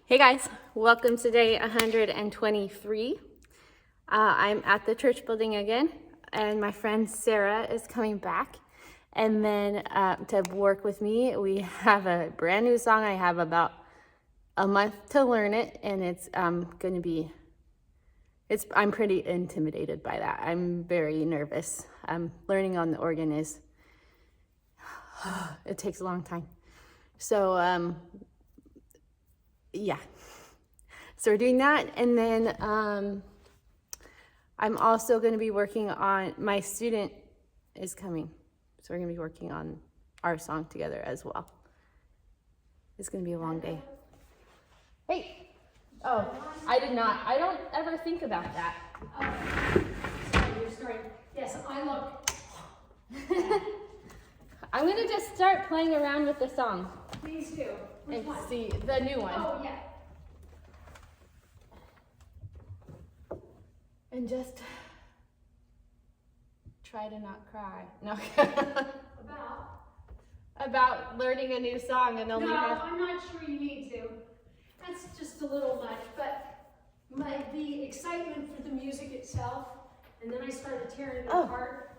Hey guys, welcome to day 123. I'm at the church building again, and my friend Sarah is coming back. And then to work with me, we have a brand new song. I have about a month to learn it, and it's going to be, I'm pretty intimidated by that. I'm very nervous. Learning on the organ it takes a long time. So, yeah. So we're doing that, and then I'm also going to be working on, my student is coming, so we're going to be working on our song together as well. It's going to be a long day. Hey! Oh, I don't ever think about that. Sorry, you're starting. Yes, I look. I'm going to just start playing around with the song. Please do. Which And one? see the new one. Oh, yeah. And just try to not cry. No. About learning a new song and only No, I'm not sure you need to. That's just a little much, but the excitement for the music itself, and then I started tearing it apart.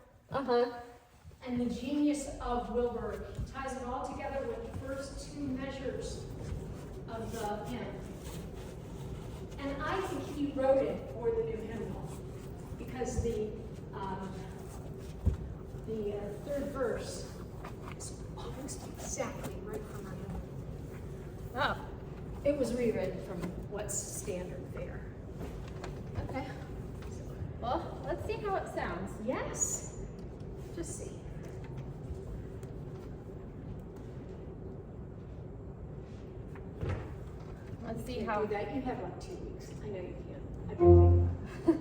And the genius of Wilbur ties it all together with the first two measures of the hymn. And I think he wrote it for the new hymnal because the third verse is almost exactly right from our hymnal. Oh, It was rewritten from what's standard there. okay. Well, let's see how it sounds. Yes, just see. Let's see You how. can't do that. You have like 2 weeks. I know you can't. I don't think.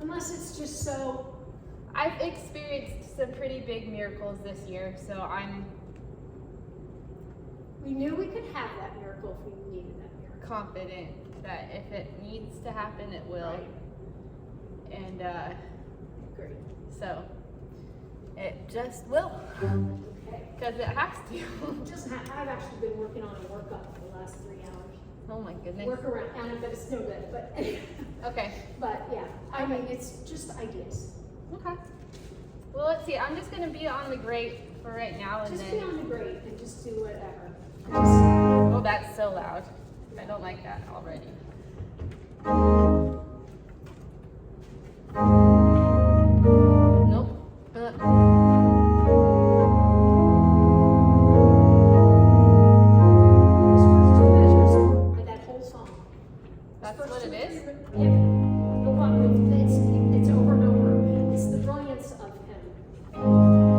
Unless it's just so. I've experienced some pretty big miracles this year, so I'm We knew we could have that miracle if we needed that miracle. confident that if it needs to happen, it will. Right. And Great. so it just will, Okay. because it has to. Just I've actually been working on a workup for the last 3 hours. Oh my goodness. Work around, and I bet it's no good, but Okay. but yeah. I mean, it's just ideas. Okay. Well, let's see. I'm just gonna be on the grate for right now, and Just then. be on the grade and just do whatever. Oh, that's so loud. I don't like that already. Nope. Those first two measures are that whole song. That's First what two, it is? three, yep. The one, it's over and over. It's the brilliance of him.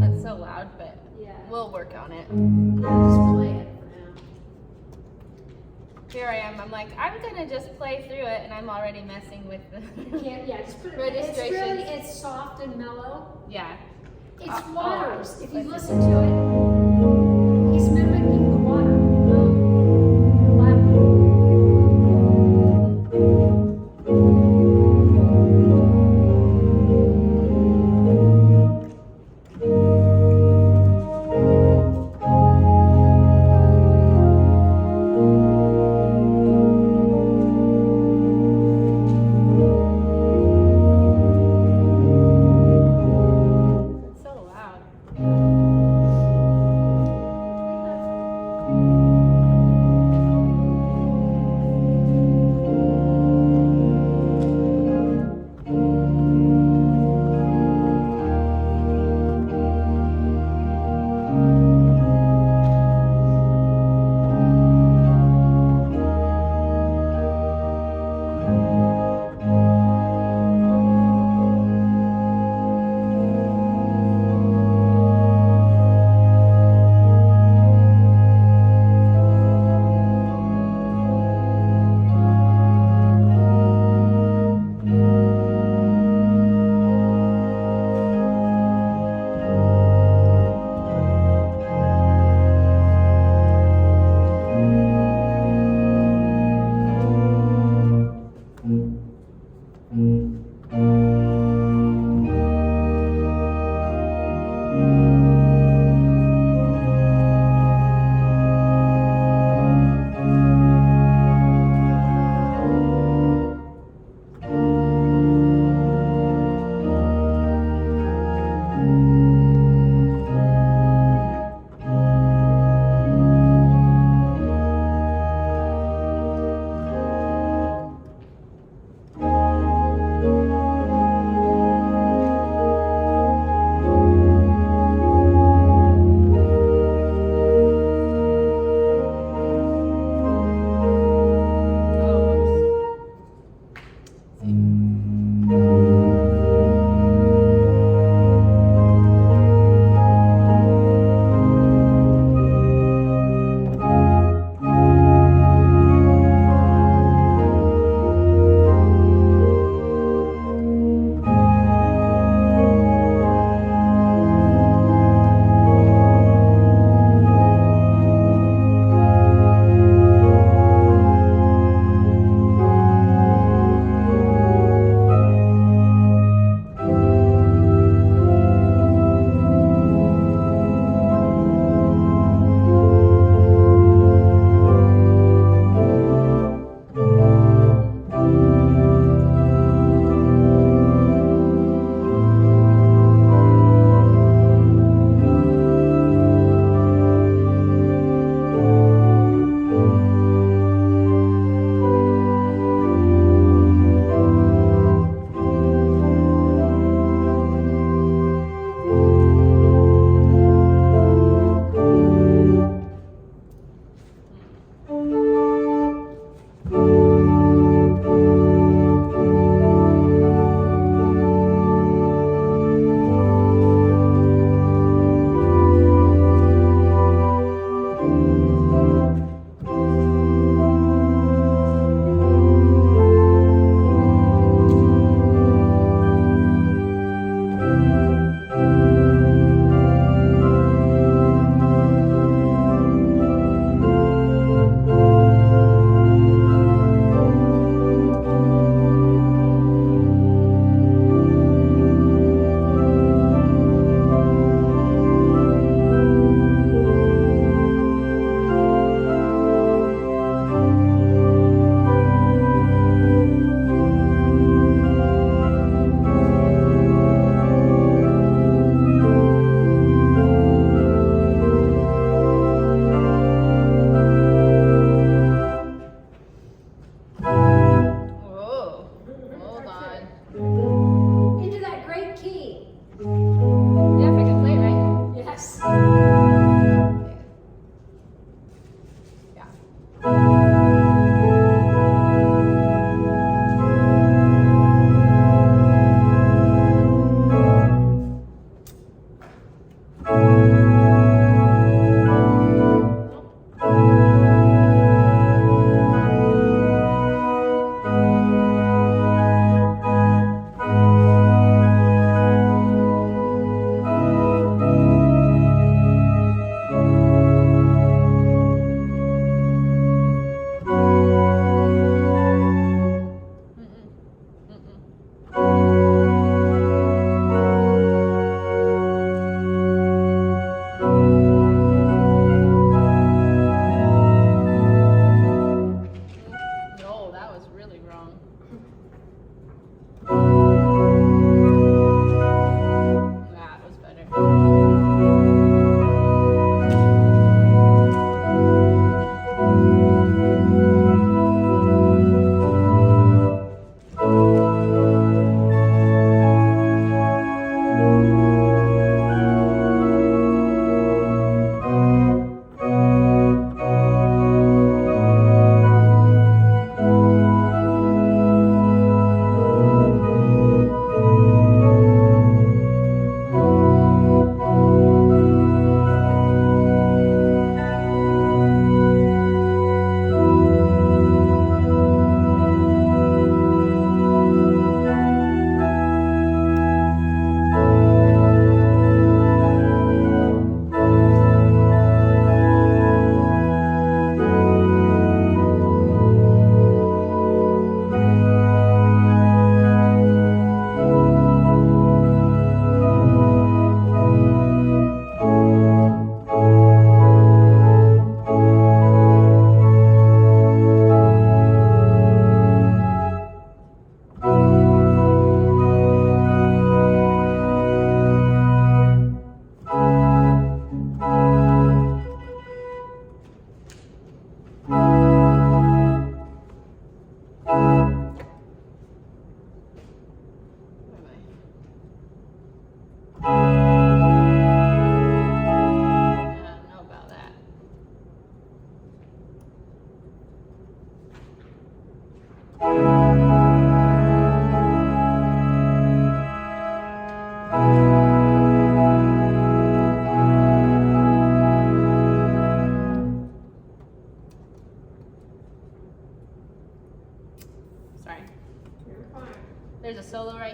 That's so loud, but Yeah. we'll work on it. Just play it for now. Here I am. I'm like, I'm gonna just play through it, and I'm already messing with the. Can't, yeah, just put it. Registrations. It's soft and mellow. Yeah. It's Oh, waters. If you let's- listen to it, he's mimicking the water. The lapping. It's so loud.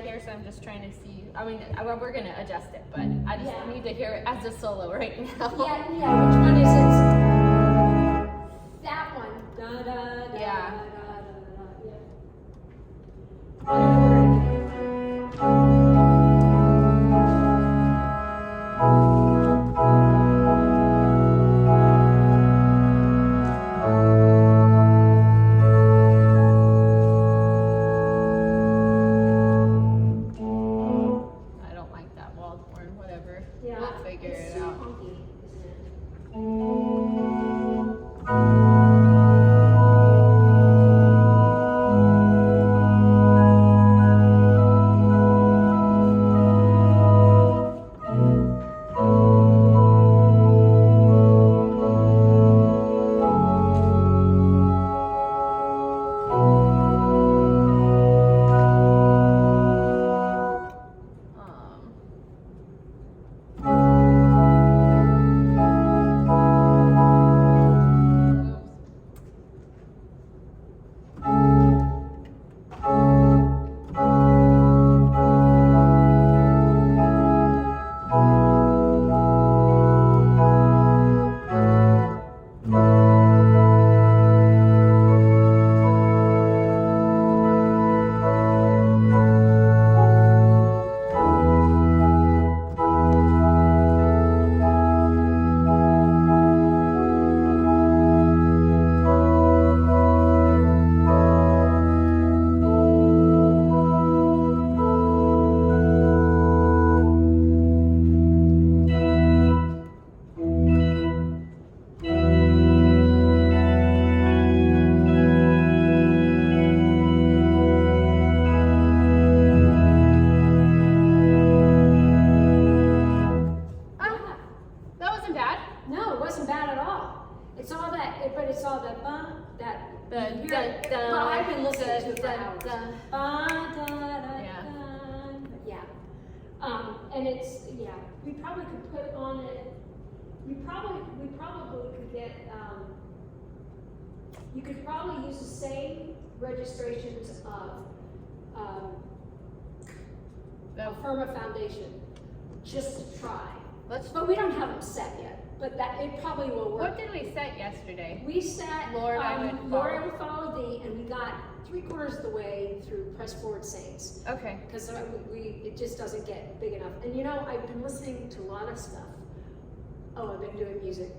here, so I'm just trying to see. I mean, we're gonna adjust it, but I just need to hear it as a solo right now. Yeah, which one is it? That one. Da, da, da, Yeah. da, da, da, da, yeah. I don't like that walled horn, whatever. Yeah, We'll figure it's it too out. funky, isn't it? Um, ah, that wasn't bad. No, it wasn't bad at all. It's all that, but it's all that that. The- you hear it. the- Well, I've been listening to it for the- hours. the- Da, da, Yeah. yeah. And it's, yeah, we probably could put on it, we probably could get, you could probably use the same registrations of, The- Firma Foundation, just to try. Let's. But we don't have them set yet, but that, it probably will work. What did we set yesterday? We set, Lord, I would follow. Lord, I would follow thee, and we got 3/4 of the way through Press Forward Saints. Okay. Because it just doesn't get big enough. And you know, I've been listening to a lot of stuff. Oh, I've been doing music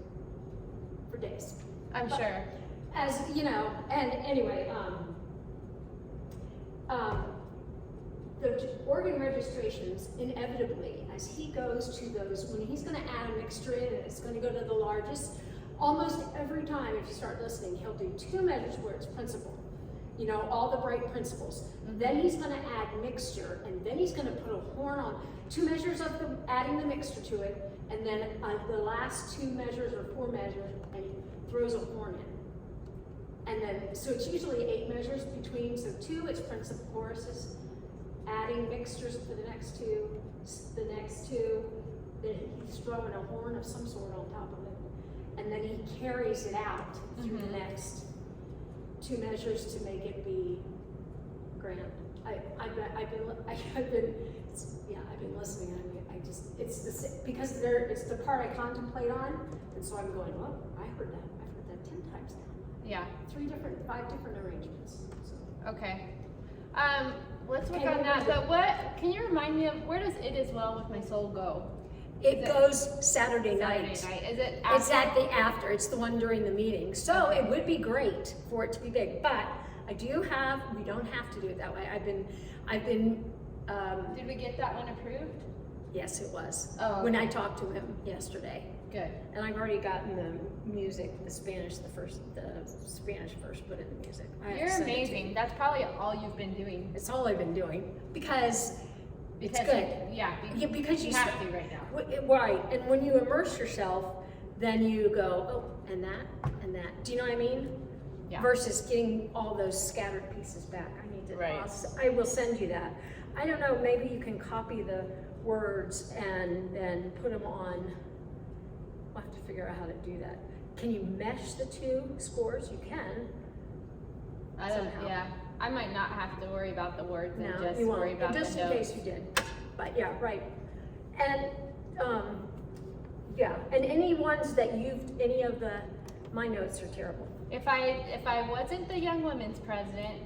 for days. I'm sure. As, you know, and anyway, the organ registrations, inevitably, as he goes to those, when he's gonna add a mixture in and it's gonna go to the largest, almost every time, if you start listening, he'll do 2 measures where it's principal. You know, all the bright principles. Then he's gonna add mixture, and then he's gonna put a horn on. 2 measures of adding the mixture to it, and then the last 2 measures or 4 measures, and he throws a horn in. And then, so it's usually 8 measures between, so 2 is principal choruses, adding mixtures for the next 2, then he's throwing a horn of some sort on top of it. And then he carries it out through the next 2 measures to make it be grand. I've been listening. I mean, because it's the part I contemplate on, and so I'm going, well, I've heard that 10 times now. Yeah. 5 different arrangements. So. Okay. Let's work Okay, on what that. was But what? Can you remind me of where does "It Is Well with My Soul" go? It Is goes Saturday night. Is it? It's at the after. It's the one during the meeting. So it would be great for it to be big, but we don't have to do it that way. I've been. Did we get that one approved? Yes, it was. Oh, When okay. I talked to him yesterday, Good. and I've already gotten the music, the Spanish verse put in the music. I have to You're send it to amazing. you. That's probably all you've been doing. It's all I've been doing because it's Because good. Yeah. Because you have to right now. Right, and when you immerse yourself, then you go, oh, and that, and that. Do you know what I mean? Yeah. Versus getting all those scattered pieces back. I need to. Right. I will send you that. I don't know. Maybe you can copy the words and then put them on. I'll have to figure out how to do that. Can you mesh the 2 scores? You can. I don't. Somehow. Yeah. I might not have to worry about the words and No, just you worry won't, about just the in notes. case you did. But yeah, right. And, yeah, and any ones that any of my notes are terrible. If I wasn't the young women's president,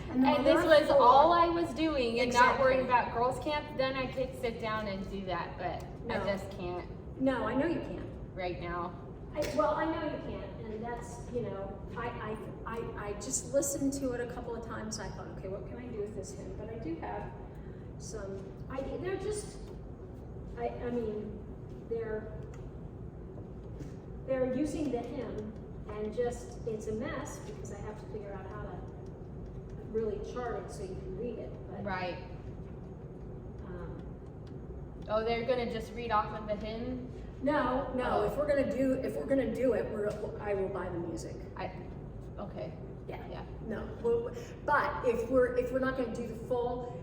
And and this was all I was doing and not Exactly. worrying about girls' camp, then I could sit down and do that. But I No. just can't No, I know you can't. right now. Well, I know you can't, and that's, you know, I just listened to it a couple of times. I thought, okay, what can I do with this hymn? But I do have some. They're just. I mean, they're using the hymn, and just it's a mess because I have to figure out how to really chart it so you can read it. But, Right. Um, Oh, they're gonna just read off of the hymn. no. Oh. If we're gonna do it, I will buy the music. Okay. Yeah. Yeah. No, but if we're not going to do the full,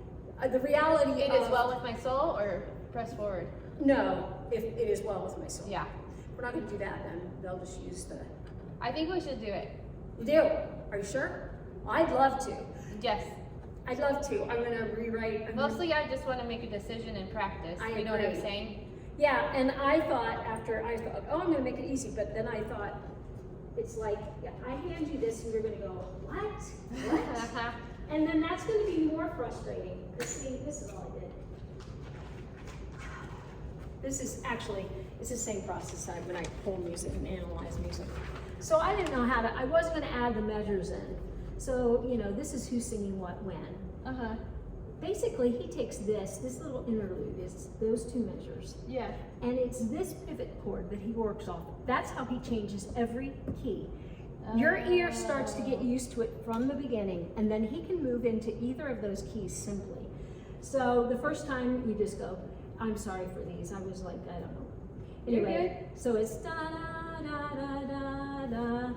the reality It of, is well with my soul, or press forward. No, if it is well with my soul. Yeah. If we're not going to do that, then they'll just use the. I think we should do it. You do? Are you sure? I'd love to. Yes. I'd love to. I'm going to rewrite. Mostly, I just want to make a decision and practice. I You know what I'm agree. saying? Yeah, and I thought, oh, I'm going to make it easy, but then I thought, it's like, I hand you this and you're going to go, what? What? And then that's going to be more frustrating. See, this is all I did. This is actually, it's the same process when I pull music and analyze music. So I didn't know I wasn't going to add the measures in. So, you know, this is who's singing what when. Basically, he takes this little interlude is those two measures. Yeah. And it's this pivot chord that he works off. That's how he changes every key. Your ear starts to get used to it from the beginning, and then he can move into either of those keys simply. So the first time you just go, I'm sorry for these. I was like, I don't know. You're Anyway, so it's da da da da da da da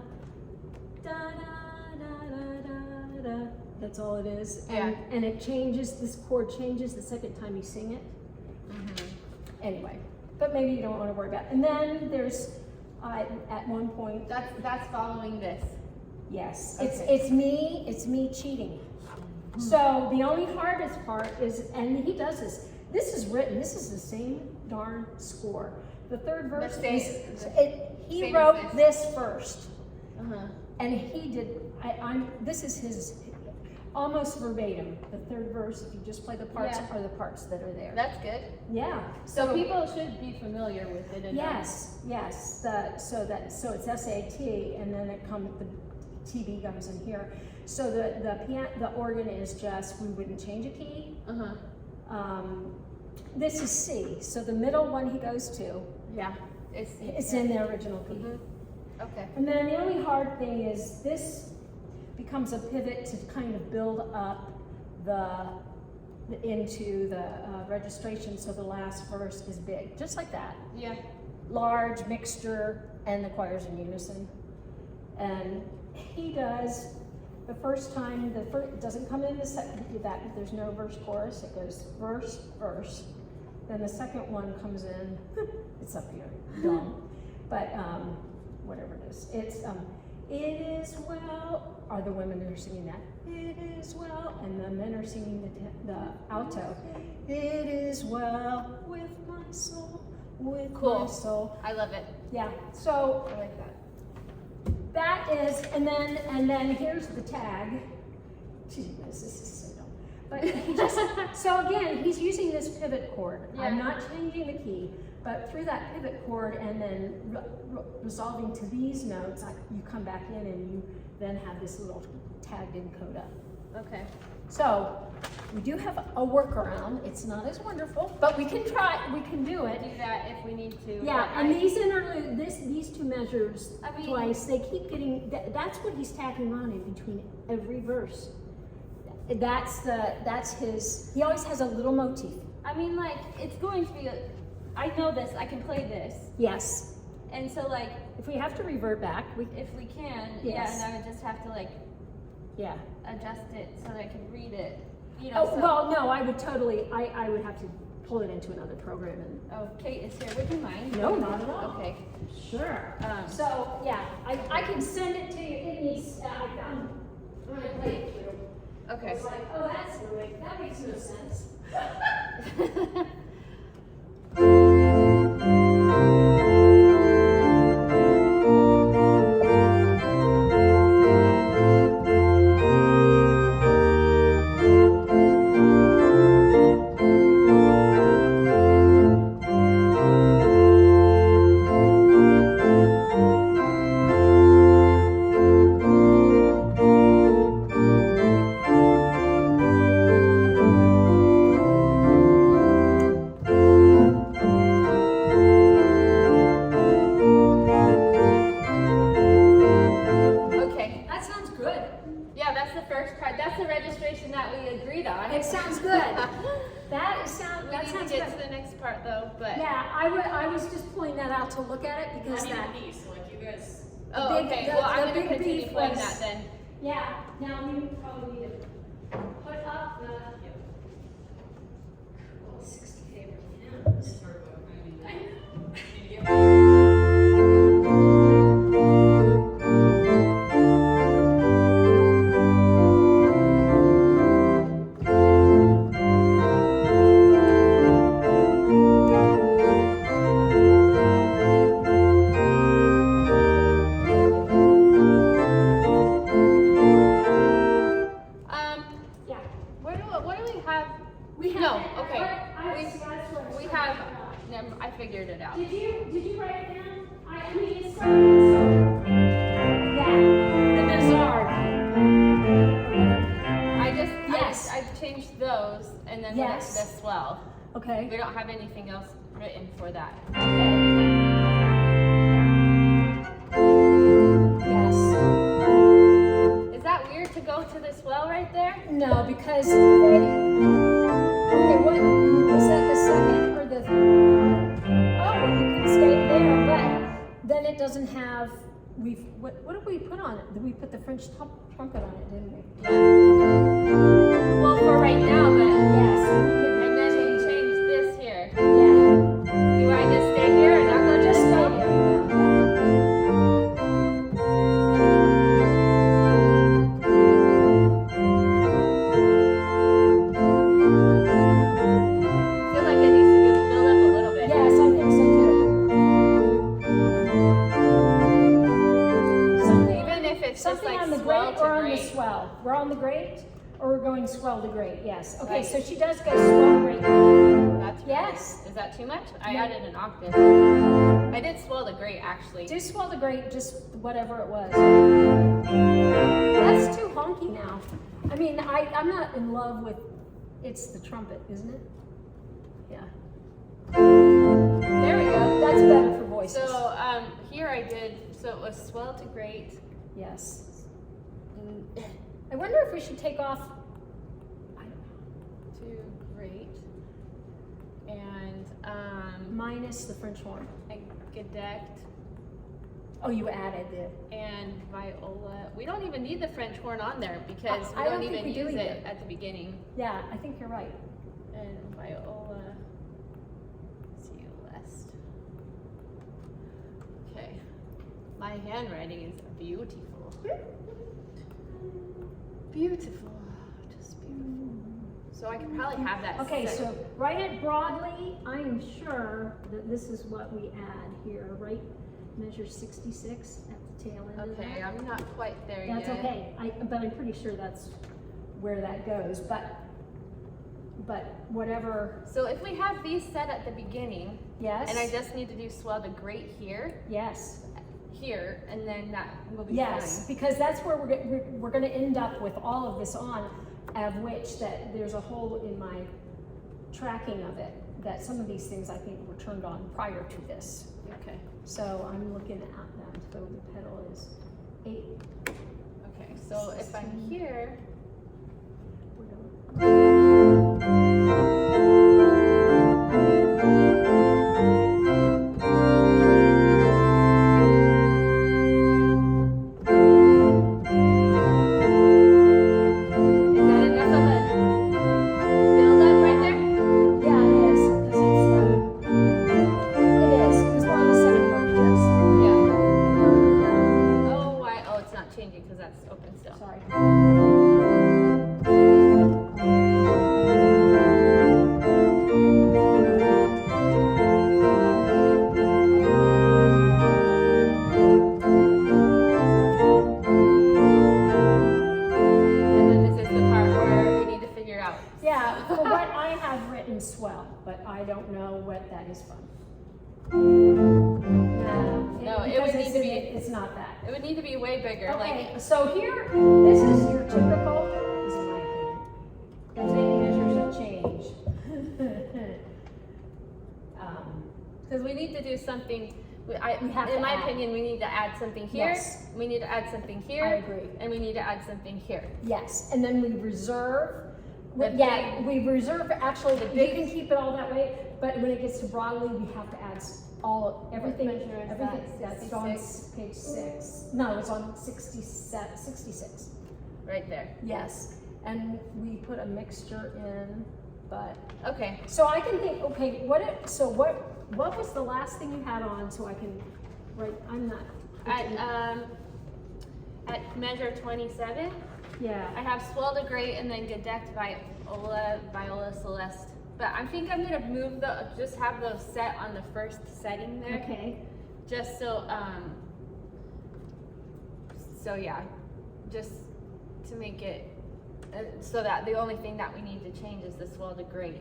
da da da da. That's all it is. And it changes, this chord changes the second time you sing it. Anyway, but maybe you don't want to worry about it. And then there's, at one point, That's following this. yes, Okay. it's me cheating. So the only hardest part is, and he does this, this is written, this is the same darn score. The third verse same- he same wrote as this first. And he did, this is his, almost verbatim. The third verse, if you just play the parts, Yeah. are the parts that are there. that's good. Yeah. So people should be familiar with it. Yes. So it's SAT, and then the TB comes in here. So the organ is just, we wouldn't change a key. This is C. So the middle one he goes to, Yeah. it's in the original key. Okay. And then the only hard thing is this becomes a pivot to kind of build up into the registration, so the last verse is big, just like that. Yeah. Large mixture, and the choir's in unison. And he does the first time, it doesn't come in the second, there's no verse chorus, it goes verse, verse. Then the second one comes in, it's up here, dumb. But whatever it is, it's it is well, are the women who are singing that? It is well, and the men are singing the alto. It is well with my soul, with my soul. I love it. Yeah, so I like that. that is, and then here's the tag. Gee, this is so dumb. But he just, so again, he's using this pivot chord. I'm Yeah. not changing the key, but through that pivot chord and then resolving to these notes, you come back in and you then have this little tagged in coda. Okay. So we do have a workaround. It's not as wonderful, but we can try. We can do it. Do that if we need to. Yeah, but and these interlude, these two measures I mean- twice, they keep getting, that's what he's tacking on in between every verse. That's his, he always has a little motif. I mean, like, it's going to be, I know this, I can play this. Yes. And so, like, If we have to revert back, if we can, Yes. yeah, and I would just have to, like, yeah. adjust it so that I can read it. You know, Oh, so. well, no, I would totally, I would have to pull it into another program and. Oh, Kate is here. Would you mind? No, not at all. Okay. Sure. Um, So, yeah, I can send it to you. It needs, I found when I played it through. I Okay. was like, oh, that makes no sense. Okay. That sounds good. Yeah, that's the first part. That's the registration that we agreed on. It sounds good. We That sounds need to get good. to the next part though, but. Yeah, I was just pulling that out to look at it because that. So like you guys. Oh, big- okay. the- Well, I'm the going to big continue beef playing was- that then. Yeah, now we probably need to put up the 60 favorite hymns. Yeah. What do we have? We have. No, okay. That's what We have, I figured it out. Did you write it down? I mean, it's starting, so. Yeah, the Nazard. Yes. I changed those and then Yes. the swell. Okay. We don't have anything else written for that. Yes. Is that weird to go to the swell right there? No, because they. Okay, what was that? The second or the? Oh, you can stay there, but then it doesn't have. What did we put on it? Did we put the French trumpet on it? Didn't we? Yeah. Well, for right now, but Yes. and then we change this here. Yeah. Do I just stay here and not go Just to the stay swell? there. I feel like it needs to build up a little bit. Yes, I think so too. Something. Even if it's just Something like on the swell great to or on the great. swell? We're on the great or we're going swell to great? Yes. Okay, Right. so she does go swell great. That's Yes. Is that too much? I No. added an octave. I did swell to great actually. Do swell to great, just whatever it was. That's too honky now. I mean, I'm not in love with, it's the trumpet, isn't it? Yeah. There we go. That's better for voices. So here I did, so it was swell to great. Yes. mm, I wonder if we should take off, To great. And minus the French horn. gedeckt Oh, you added the, and viola. We don't even need the French horn on there because we I don't don't think even we do use either. it at the beginning. yeah, I think you're right. And viola celeste. Okay. My handwriting is beautiful. Beautiful. Just beautiful. So I could probably have that Okay, set. so write it broadly. I am sure that this is what we add here, right? Measure 66 at the tail end of Okay, that. I'm not quite there That's yet. okay, but I'm pretty sure that's where that goes, but whatever, So if we have these set at the beginning, yes? and I just need to do swell to great here, Yes, and then that will be yes, fine. because that's where we're gonna end up with all of this on, of which that there's a hole in my tracking of it, that some of these things I think were turned on prior to this. Okay. So I'm looking at that, so the pedal is 8. Okay, so if I'm here, We're going. is that enough of a build up right there? Yeah, it is, because it is, because we're on the second bar, yes. Yeah. Oh, it's not changing because that's open still. Sorry. for what I have written, swell, but I don't know what that is from. No, it would need to be. It's not that. It would need to be way bigger. Okay, Like, so here, this is your typical, this is my opinion. The tape measures a change. because we need to do something. We have In to my add. opinion, we need to add something here. Yes. We need to add something here. I agree. And we need to add something here. Yes, and then we reserve, The yeah, we reserve, actually, the you big- can keep it all that way, but when it gets to Broadway, we have to add everything, measure is everything, that? that's on 66? page 6. No, it's on 66. Right there. Yes, and we put a mixture in, but, Okay. so I can think, okay, what was the last thing you had on, so I can write, I'm not. At measure 27, Yeah. I have swell to great and then gedeckt viola celeste. But I think I'm gonna move just have those set on the first setting there. Okay, Just so yeah, just to make it so that the only thing that we need to change is the swell to great.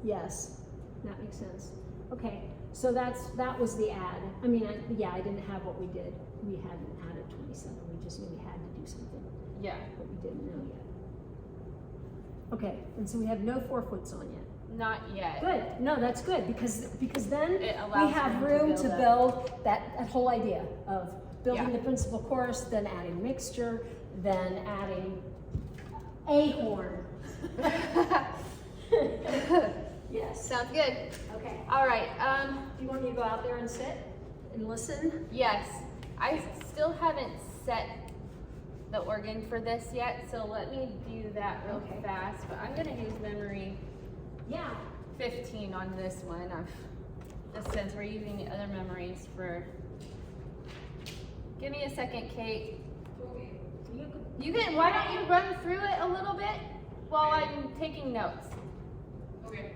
yes, that makes sense. Okay, so that was the ad. I mean, I didn't have what we did. We hadn't added 27, we just knew we had to do something, Yeah. but we didn't know yet. Okay, and so we have no 4-foots on yet. Not yet. Good, no, that's good, because then It we allows have room room to to build build that whole idea of building Yeah. the principal chorus, then adding mixture, then adding a horn. Yes. Sounds good. Okay. All right. Do you want me to go out there and sit and listen? Yes. I still haven't set the organ for this yet, so let me do that real Okay. fast. But I'm gonna use memory Yeah. 15 on this one. Just since we're using the other memories for. Give me a second, Kate. You can. Why don't you run through it a little bit while I'm taking notes? Okay.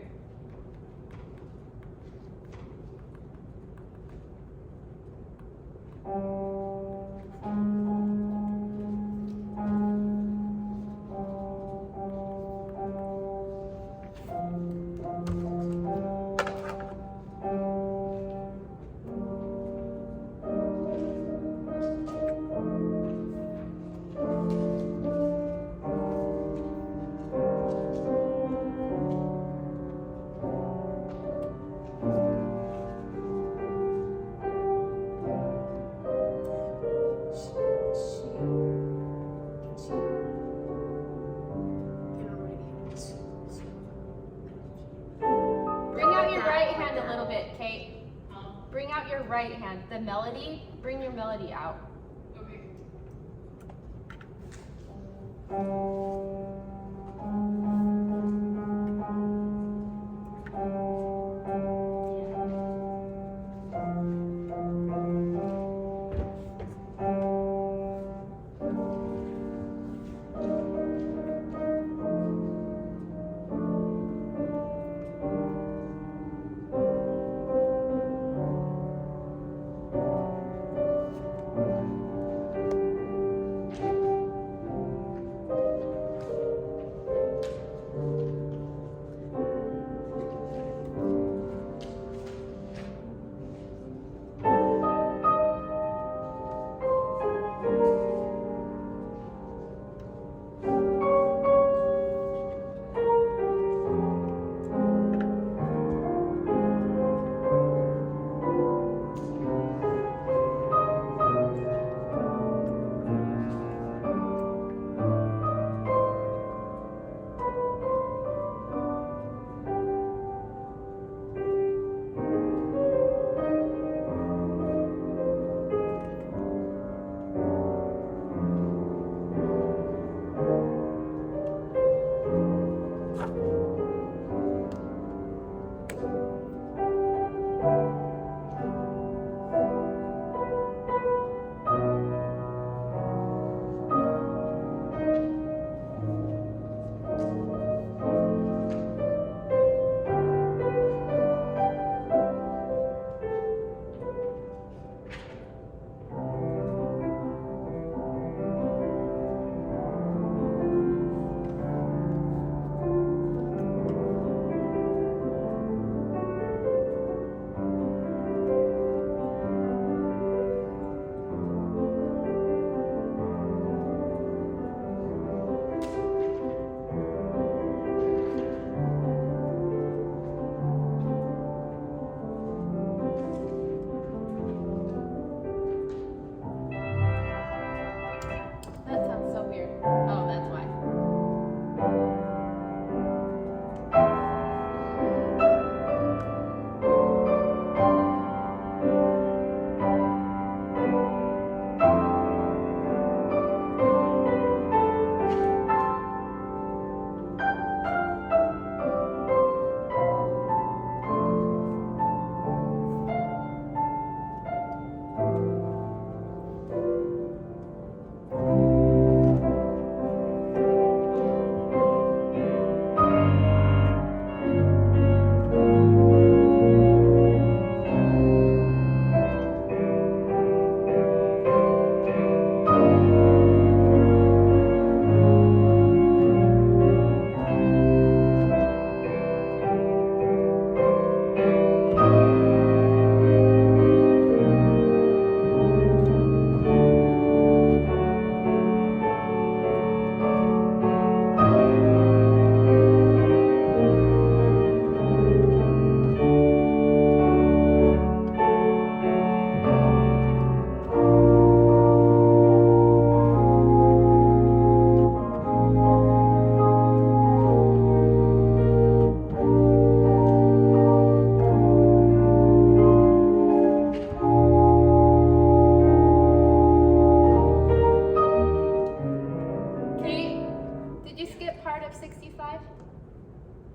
Bring out your right hand a little bit, Kate. Bring out your right hand. The melody. Bring your melody out. Okay.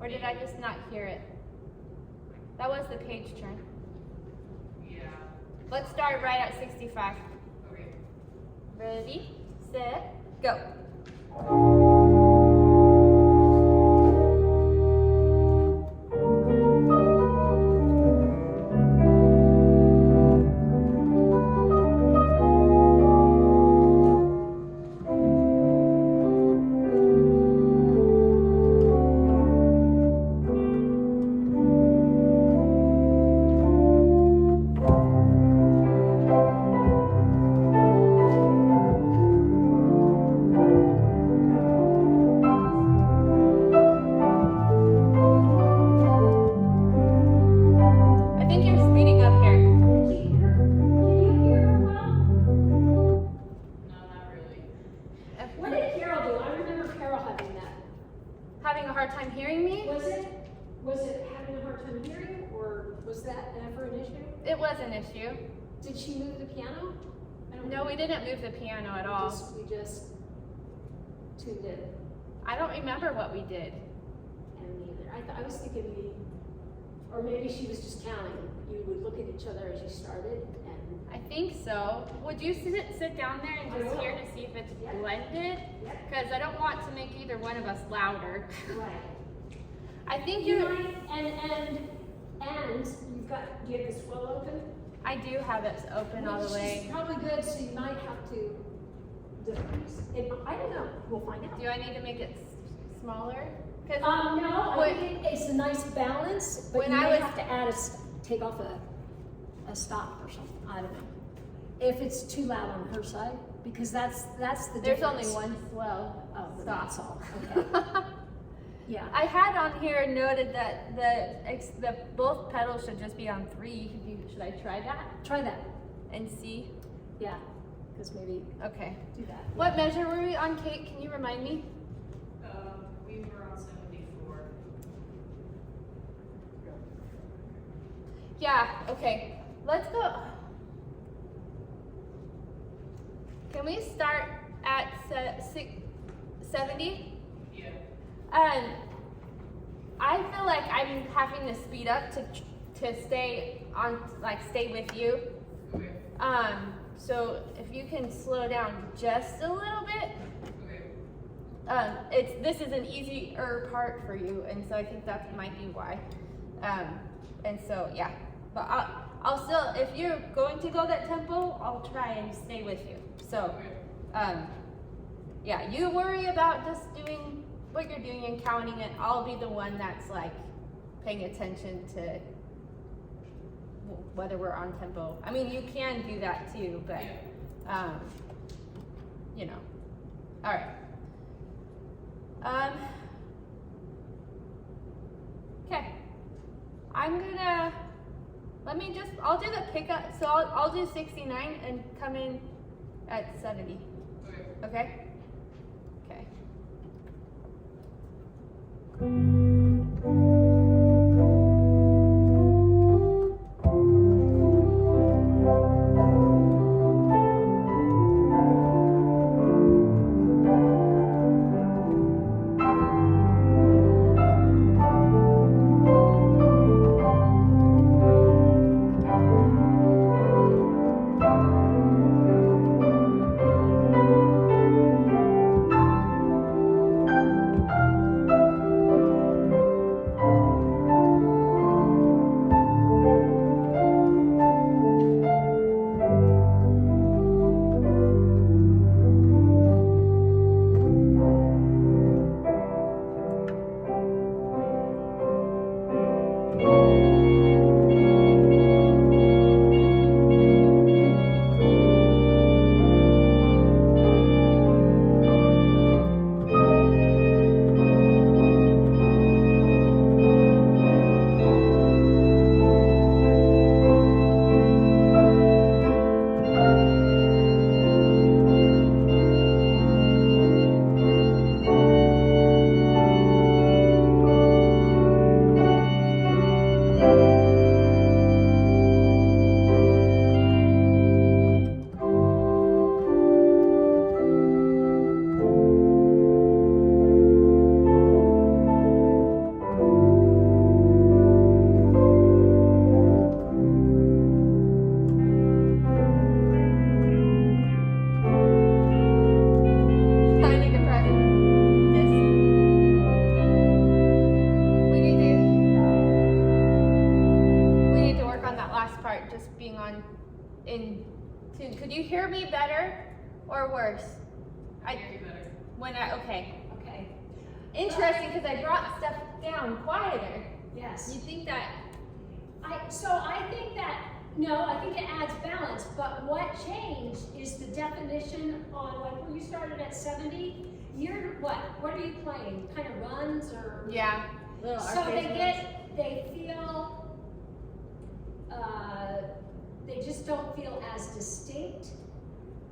Or did I just not hear it? That was the page turn. Yeah. Let's start right at 65. Okay. Ready, set, go. I think you're speeding up here. Can you hear her well? No, not really. What did Carol do? I remember Carol having that. Having a hard time hearing me? Was it having a hard time hearing, or was that ever an issue? It was an issue. Did she move the piano? I don't No, we didn't move the piano at all. We just tuned in. I don't remember what we did. And neither. I was thinking or maybe she was just counting. You would look at each other as you started, and I think so. Would you sit down there and I just will. hear to see if it's Yeah. blended? Yeah. Because I don't want to make either one of us louder. right. I think You you're. might, and you've got. Do you have the swell open? I do have it open all the Which way. is probably good, so you might have to decrease. I don't know. We'll find out. Do I need to make it smaller? Because No, I When- think it's a nice balance, but When you I may was- have to add take off a stop or something. I don't know. If it's too loud on her side, because that's the there's difference. only one slow. Oh, then stop. that's all. Okay. Yeah. I had on here noted that the both pedals should just be on 3. Should I try that Try that. and see? Yeah. Because maybe Okay. do that. What measure were we on, Kate? Can you remind me? We were on 74. Yeah, okay. Let's go. Can we start at 70? Yeah. I feel like I'm having to speed up to stay with you. Okay. So if you can slow down just a little bit, Okay. this is an easier part for you, and so I think that might be why. And so yeah, but I'll still, if you're going to go that tempo, I'll try and stay with you. So, Okay. yeah, you worry about just doing what you're doing and counting it. I'll be the one that's like paying attention to whether we're on tempo. I mean, you can do that too, but Yeah. you know. All right. Okay. I'm gonna, I'll do the pickup, so I'll do 69 and come in at 70. Okay. Okay? Okay. start just being on in tune. Could you hear me better or worse? I hear you better. Okay. Okay. Interesting, because I brought stuff down quieter. Yes. You think that? I think that, no, I think it adds balance, but what changed is the definition on, like, where you started at 70, what are you playing? Kind of runs or? Yeah. So they feel, they just don't feel as distinct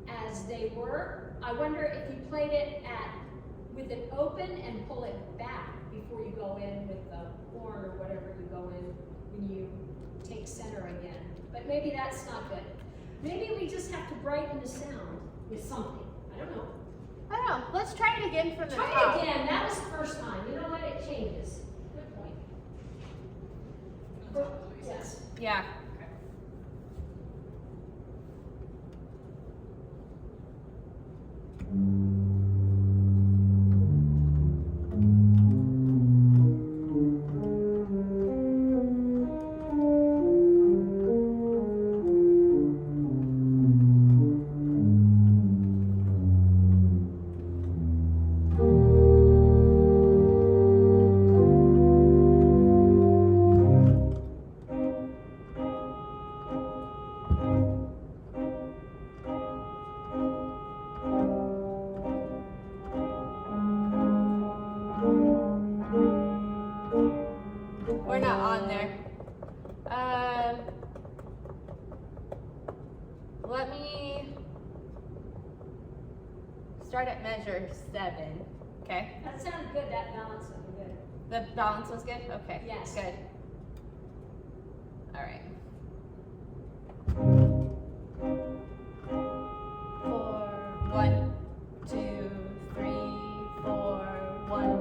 as they were. I wonder if you played it with it open and pull it back before you go in with the horn or whatever you go in when you take center again. But maybe that's not good. Maybe we just have to brighten the sound with something. I don't know. I don't know. Let's try it again from the Try top. it again. That was the first time. You know what? It changes. Good point. Yes. Yeah. We're not on there. Let me start at measure 7. Okay. That sounded good. That balance sounded good. The balance was good? Okay. Yes. Good. All right. 4, 1, 2, 3, 4, 1,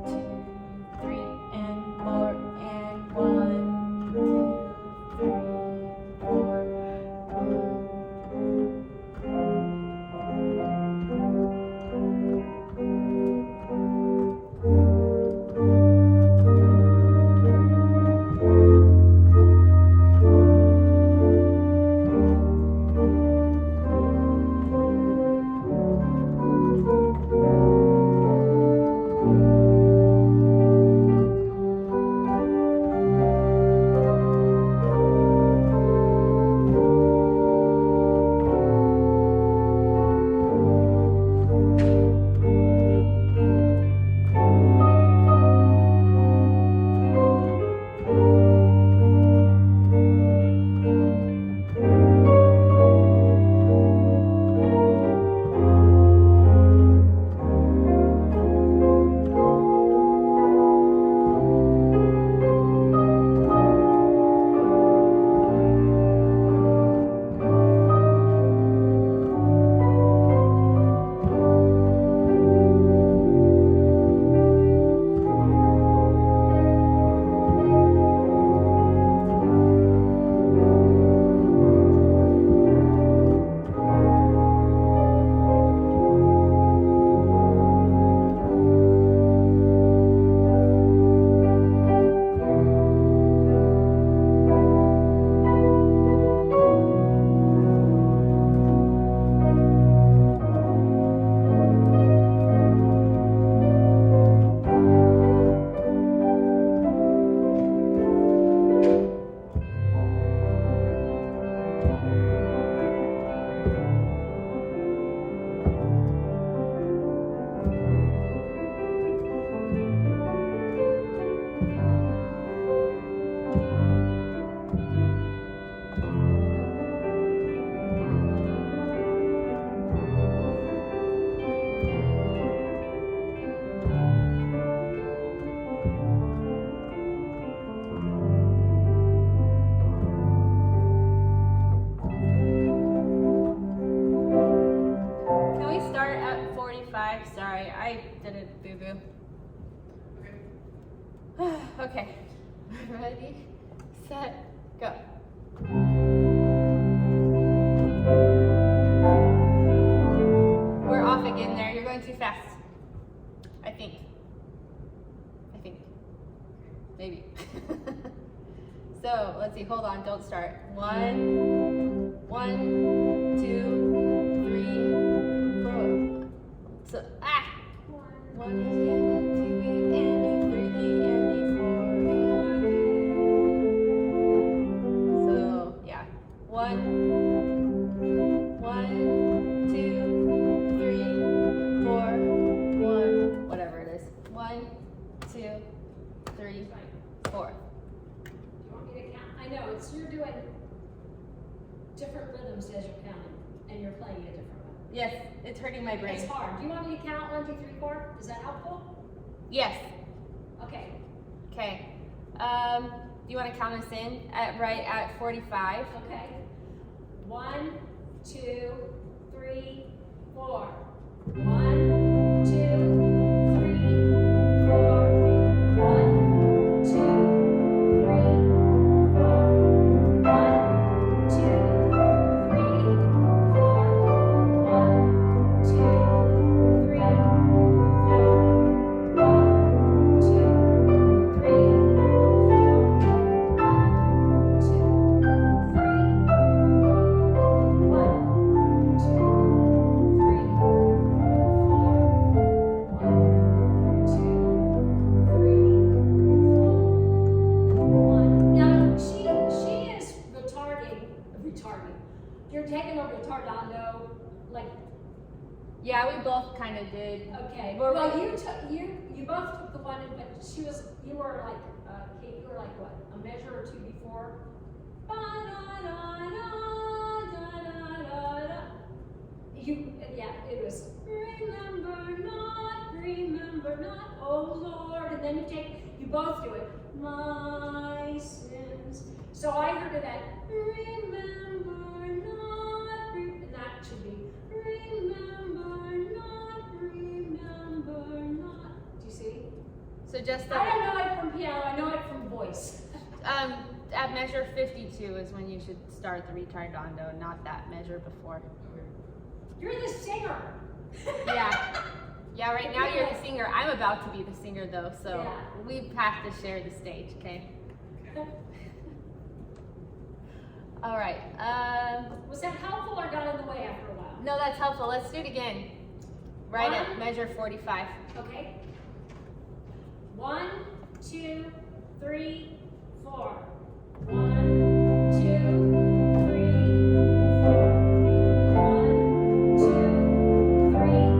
2, 3, and 4, and 1, 2, 3, 4, 1. Sorry, I did a boo-boo. Okay. Ready, set, go. We're off again there. You're going too fast. I think. Maybe. So let's see. Hold on. Don't start. 1, 1, 2, 3, 4. So 1 is in, 2 is in, 3 and 4. So yeah. 1, 2, 3, 4, 1, whatever it is. 1, 2, 3, 4. Do you want me to count? I know, you're doing different rhythms as you're counting, and you're playing a different one. Yes, it's hurting my brain. It's hard. Do you want me to count 1, 2, 3, 4? Is that helpful? Yes. Okay. Okay. Do you want to count us in right at 45? Okay. 1, 2, 3, 4. 1, 2, 3, 4. 1, 2, 3, 4. 1, 2, 3, 4. 1, 2, 3, 4. 1, 2, Now, she is retarding. You're taking a retardando, like, Yeah, we both kind of did. okay. Well, Well, you both took the one, but you were like, Kate, you were like what, a measure or two before? Ba-da-da-da-da-da-da-da. Yeah, it was remember not, oh Lord, and then you both do it, my sins. So I heard it at remember not, and that should be remember not. Do you see? So just I don't know it from piano, I know it from voice. at measure 52 is when you should start the retardando, not that measure before. You're the singer. Yeah. Yeah, right now you're the singer. I'm about to be the singer though, so Yeah. we have to share the stage, okay? All right. Was that helpful or got in the way after a while? No, that's helpful. Let's do it again. Right at 1, measure 45. Okay. 1, 2, 3, 4. 1, 2, 3, 4. 1, 2, 3,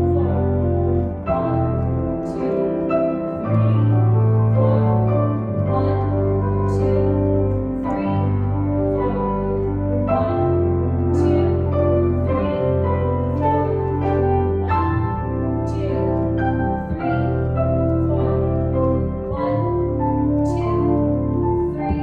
4. 1, 2, 3, 4. 1, 2, 3, 4. 1, 2, 3, 4. 1, 2, 3, 4. 1, 2, 3,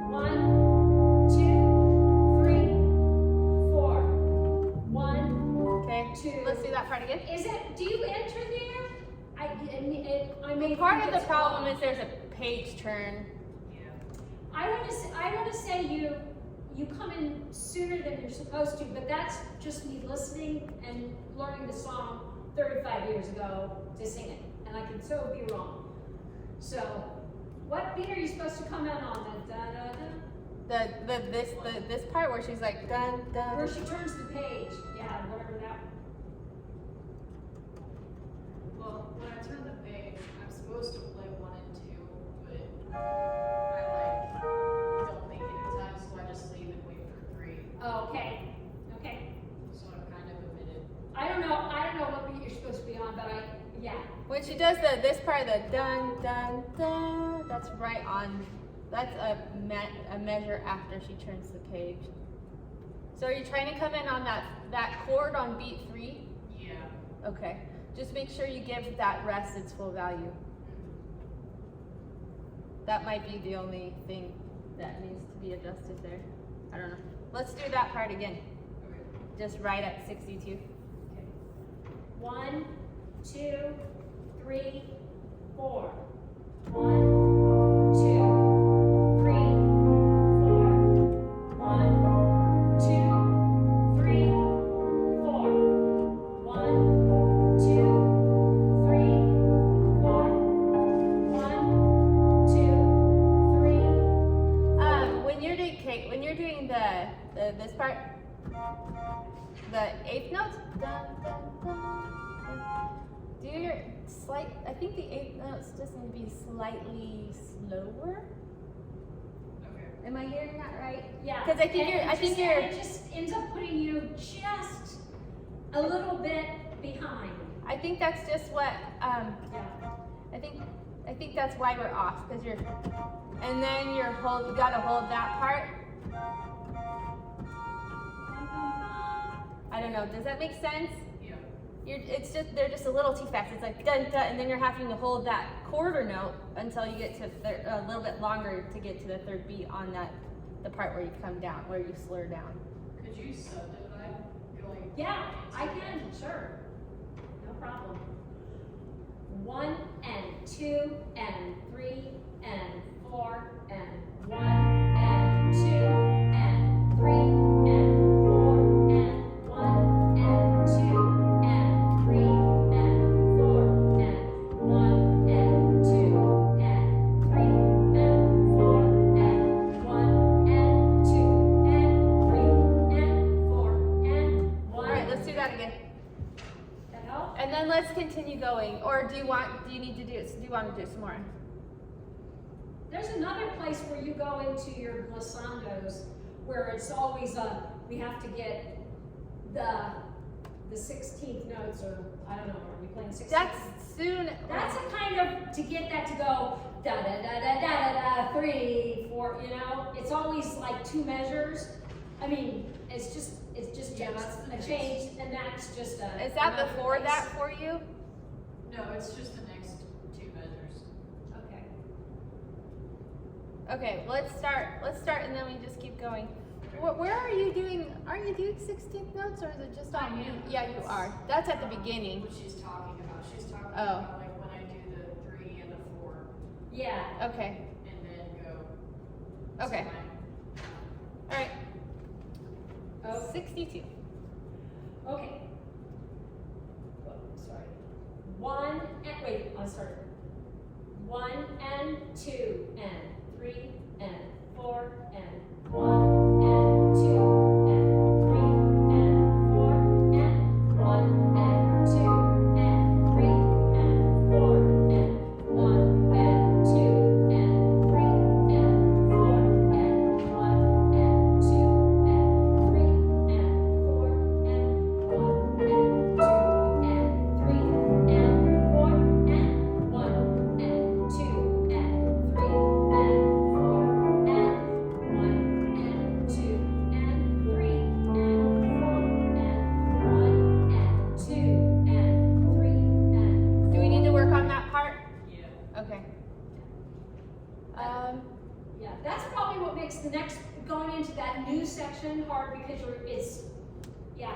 and 2. Let's do that part again. Is it, do you enter there? I may Part think of the it's problem wrong. is there's a page turn. Yeah. I want to say you come in sooner than you're supposed to, but that's just me listening and learning the song 35 years ago to sing it, and I can so be wrong. So, what beat are you supposed to come in on? The da da da? This part where she's like dun dun. Where she turns the page. Yeah, whatever that. Well, when I turn the page, I'm supposed to play 1 and 2, but I don't make it in time, so I just leave and wait for 3. Oh, okay. Okay. So I'm kind of omitted. I don't know what beat you're supposed to be on, but yeah. When she does this part, the dun dun dun, that's right on. That's a measure after she turns the page. So are you trying to come in on that chord on beat 3? Yeah. Okay. Just make sure you give that rest its full value. That might be the only thing that needs to be adjusted there. I don't know. Let's do that part again. Okay. Just right at 62. 1, 2, 3, 4. 1, 2, 3, 4. 1, 2, 3, 4. 1, 2, 3, 4. 1, 2, 3. When you're doing this part, the 8th notes, dun, dun, dun, do your I think the 8th notes just need to be slightly slower. Okay. Am I hearing that right? Yeah. 'Cause I think it just ends up putting you just a little bit behind. I think that's just what, Yeah. I think that's why we're off, because and then you gotta hold that part. I don't know, does that make sense? Yeah. They're just a little too fast. It's like dun dun, and then you're having to hold that quarter note until you get to a little bit longer to get to the 3rd beat on the part where you come down, where you slur down. Could you subdivide going? Yeah, I 1 and 2? can, sure. No problem. 1 and 2 and 3 and 4 and 1 and 2 and 3 and 4 and 1 and 2 and 3 and 4 and 1 and 2 and 3 and 4 and 1 and 2 and 3 and 4 and 1. All right, let's do that again. That help? And then let's continue going. Or do you want to do some more? There's another place where you go into your glissandos where it's always we have to get the 16th notes, or I don't know, are we playing 16th? That's soon. That's a kind of, to get that to go da da da da da da da 3, 4, you know? It's always like 2 measures. I mean, it's just Yeah, that's the a next. change, and that's just a. Is that another before place. that for you? No, it's just the next 2 measures. Okay. Okay, let's start and then we just keep going. Where are you doing, are you doing 16th notes, or is it just on I me? am. Yeah, you are. That's at the beginning. What she's talking about. She's talking Oh. about like when I do the 3 and the 4 Yeah. Okay, and then go. okay. All right, Oh, 62. okay. Oh, sorry. 1 and wait, I'll start. 1 and 2 and 3 and 4 and 1 and 2 and 3 and 4 and 1 and 2 and 3 and 4 and 1 and 2 and 3 and 4 and 1 and 2 and 3 and 4 and 1 and 2 and 3 and 4 and 1 and 2 and 3 and 4 and 1 and 2 and 3 and 4 and 1 and 2 and 3 and Do we need to work on that part? Yeah. Okay. yeah, that's probably what makes the next going into that new section hard, because it's yeah.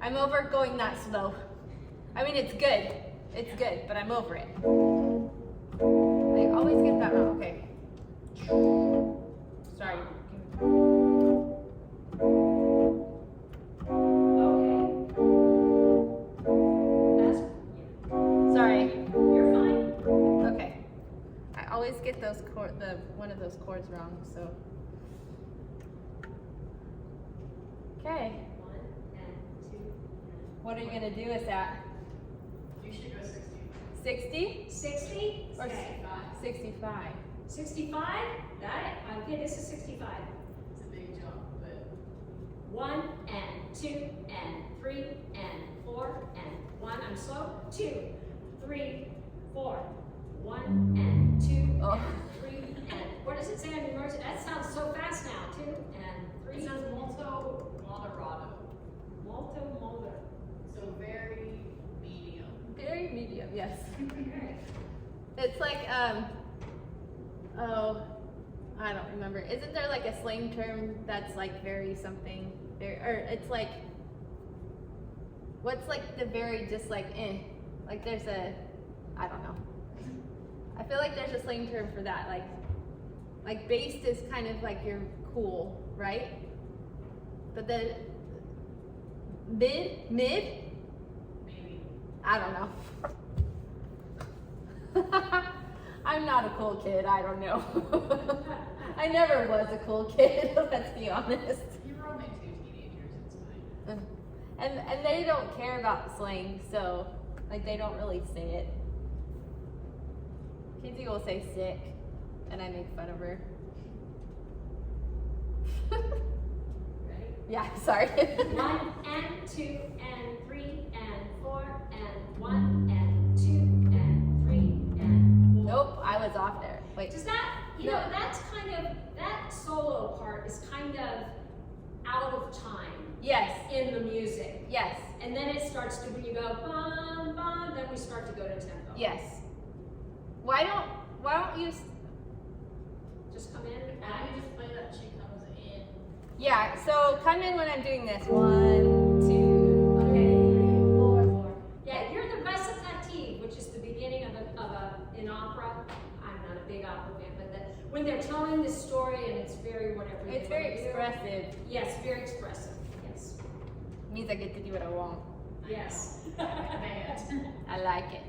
I'm over going that slow. I mean, it's good. It's good, but I'm over it. I always get that wrong. Okay. Sorry. Sorry. You're fine. Okay. I always get those one of those chords wrong, so. Okay. What are you gonna do with that? You should go 60. 60? 60? Or Okay. 65? 65? Got it. Okay, this is 65. It's a big jump, but 1 and 2 and 3 and 4 and 1. I'm slow. 2, 3, 4. 1 and 2 Oh. and 3 and what does it say on your notes? That sounds so fast now. 2 and 3. it says molto moderato. Molto molto. So very medium. Very medium, yes. Okay. It's like, oh, I don't remember. Isn't there like a slang term that's like very something, very, or it's like, what's like the very just like, like there's a, I don't know. I feel like there's a slang term for that. Like based is kind of like you're cool, right? But then mid, Maybe. I don't know. I'm not a cool kid, I don't know. I never was a cool kid, let's be honest. You were only 2 teenagers, it's fine. And they don't care about slang, so like they don't really say it. Kinsey will say sick, and I make fun of her. Ready? Yeah, sorry. 1 and 2 and 3 and 4 and 1 and 2 and 3 and 4. Nope, I was off there. Wait. Does that, you know, that's kind of, that solo part is kind of out of time Yes, in the music. yes, And then it starts to, when you go bum, bum, then we start to go to tempo. yes. Why don't you Just come in. Now you just Yeah, so come in when I'm doing this. 1, 2, Okay, 3, 4. yeah, you're the recitative, which is the beginning of an opera. I'm not a big opera fan, but when they're telling the story and it's very whatever. It's they very wanna do. expressive. Yes, very expressive. Yes. Means I get to do what I want. Yes. Man. I like it.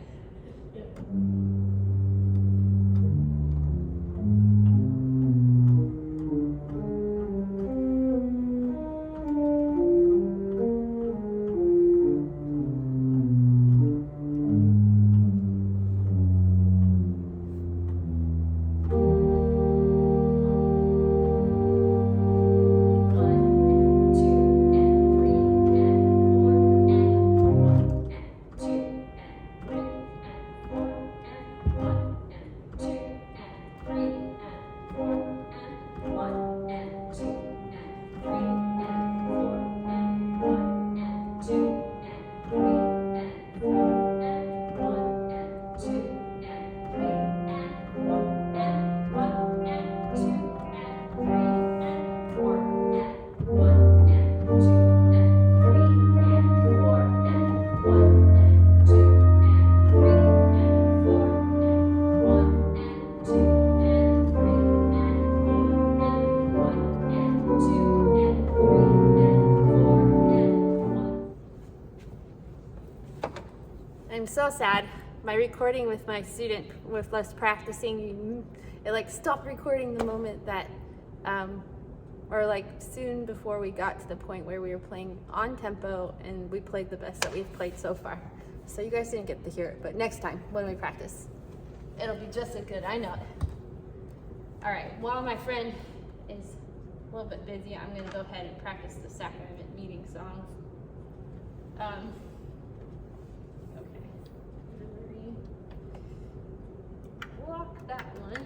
I'm so sad. My recording with my student with less practicing, it like stopped recording the moment that, or like soon before we got to the point where we were playing on tempo and we played the best that we've played so far. So you guys didn't get to hear it, but next time when we practice, it'll be just as good, I know it. All right, while my friend is a little bit busy, I'm gonna go ahead and practice the sacrament meeting songs. Okay, block that one.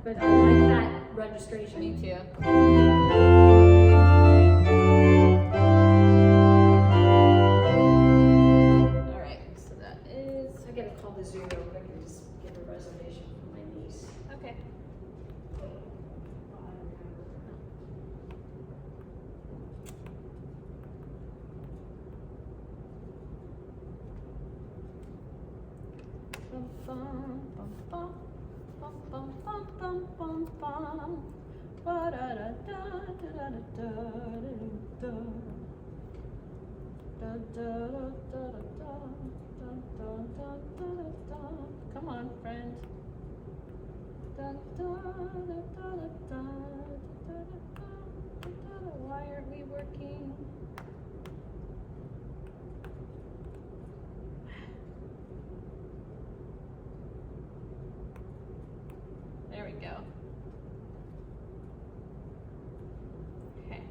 But I like that registration. Me too. All right, so that is, I gotta call the zoo real quick and just get a reservation for my niece. okay. Bum, bum, bum, bum, bum, bum, bum, bum, bum. Ba-da-da-da-da-da-da-da-da-da. Da-da-da-da-da-da. Da-da-da-da-da-da. Come on, friend. Da-da-da-da-da-da. Da-da-da-da-da. Why aren't we working? There we go. Okay.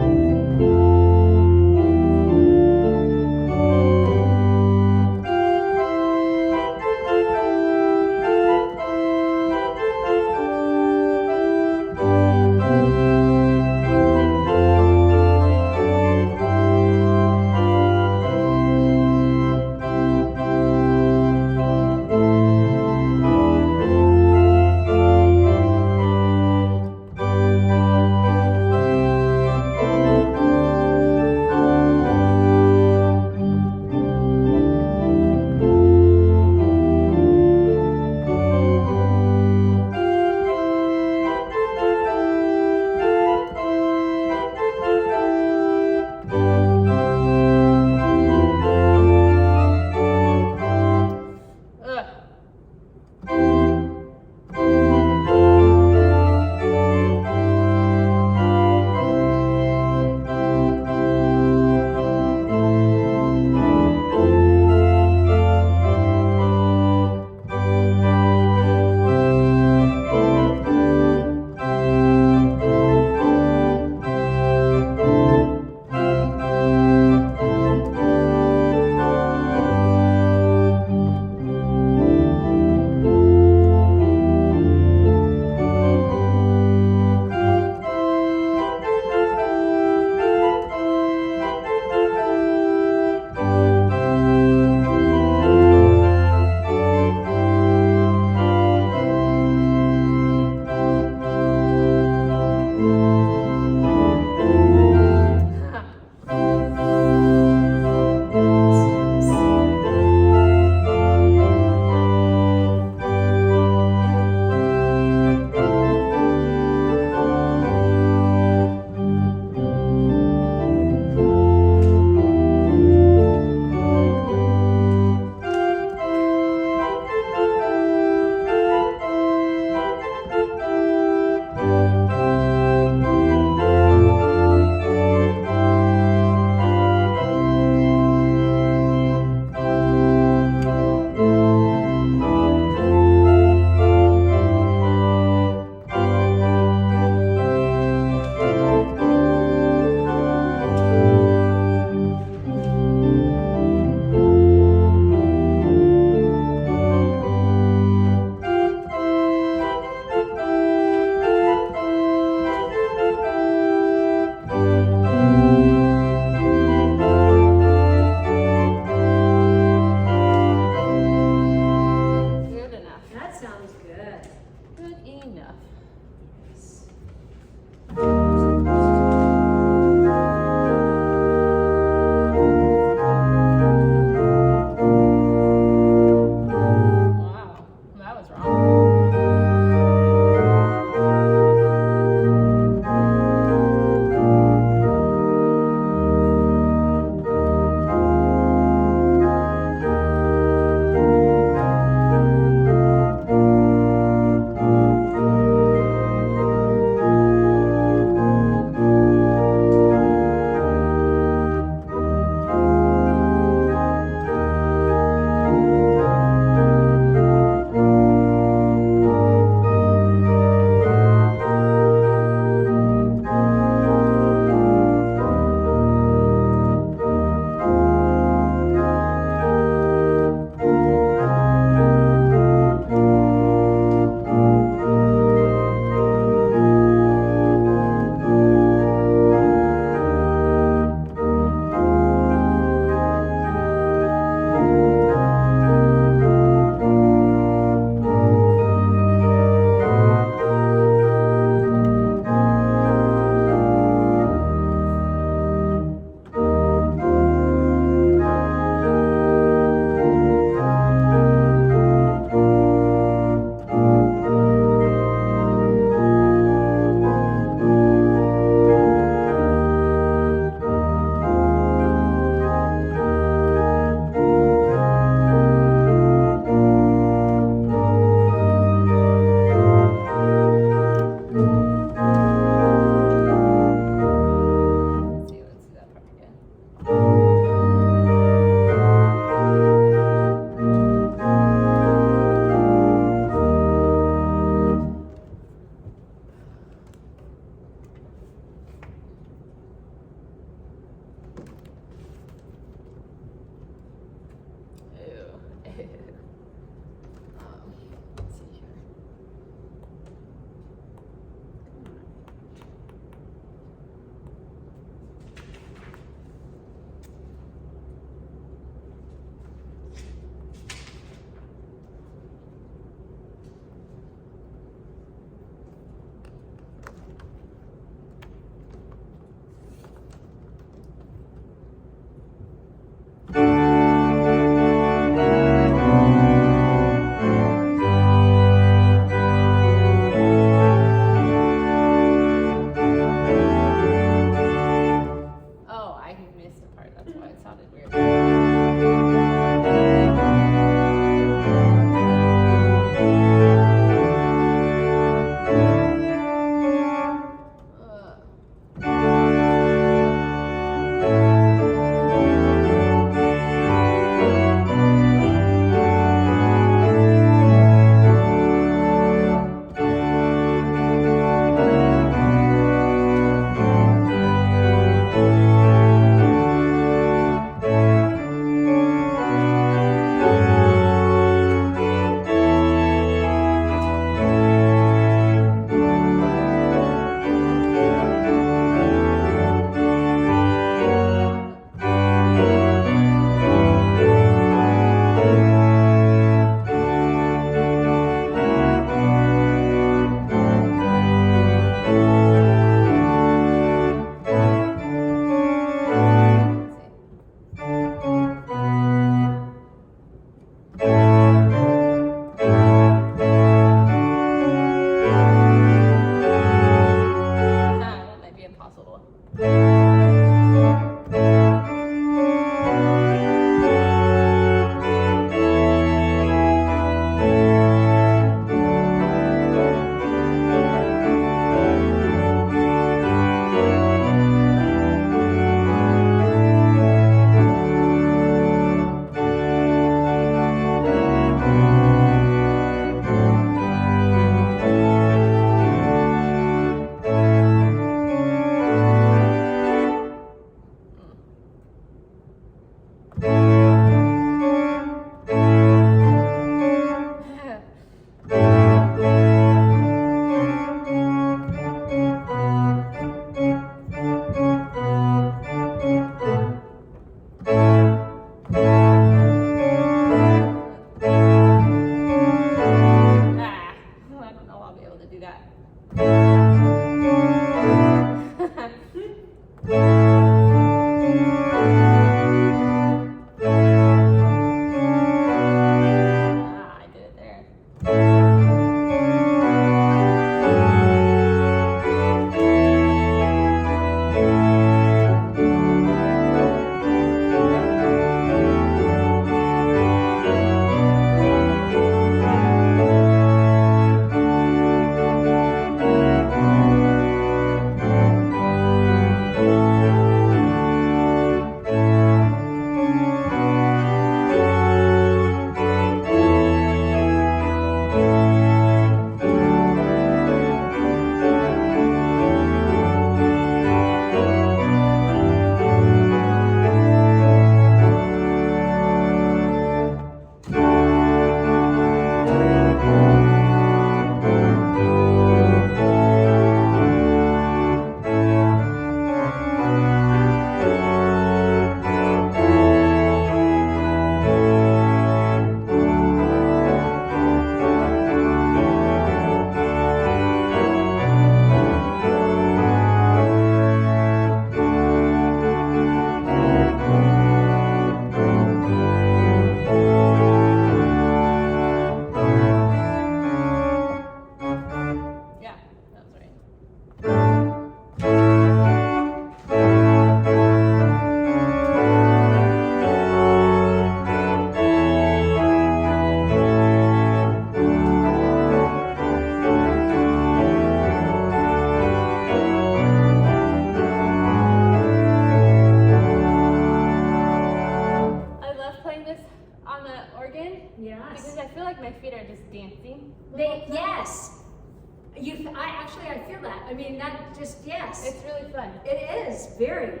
I mean, that just, yes. It's really fun. It is, very.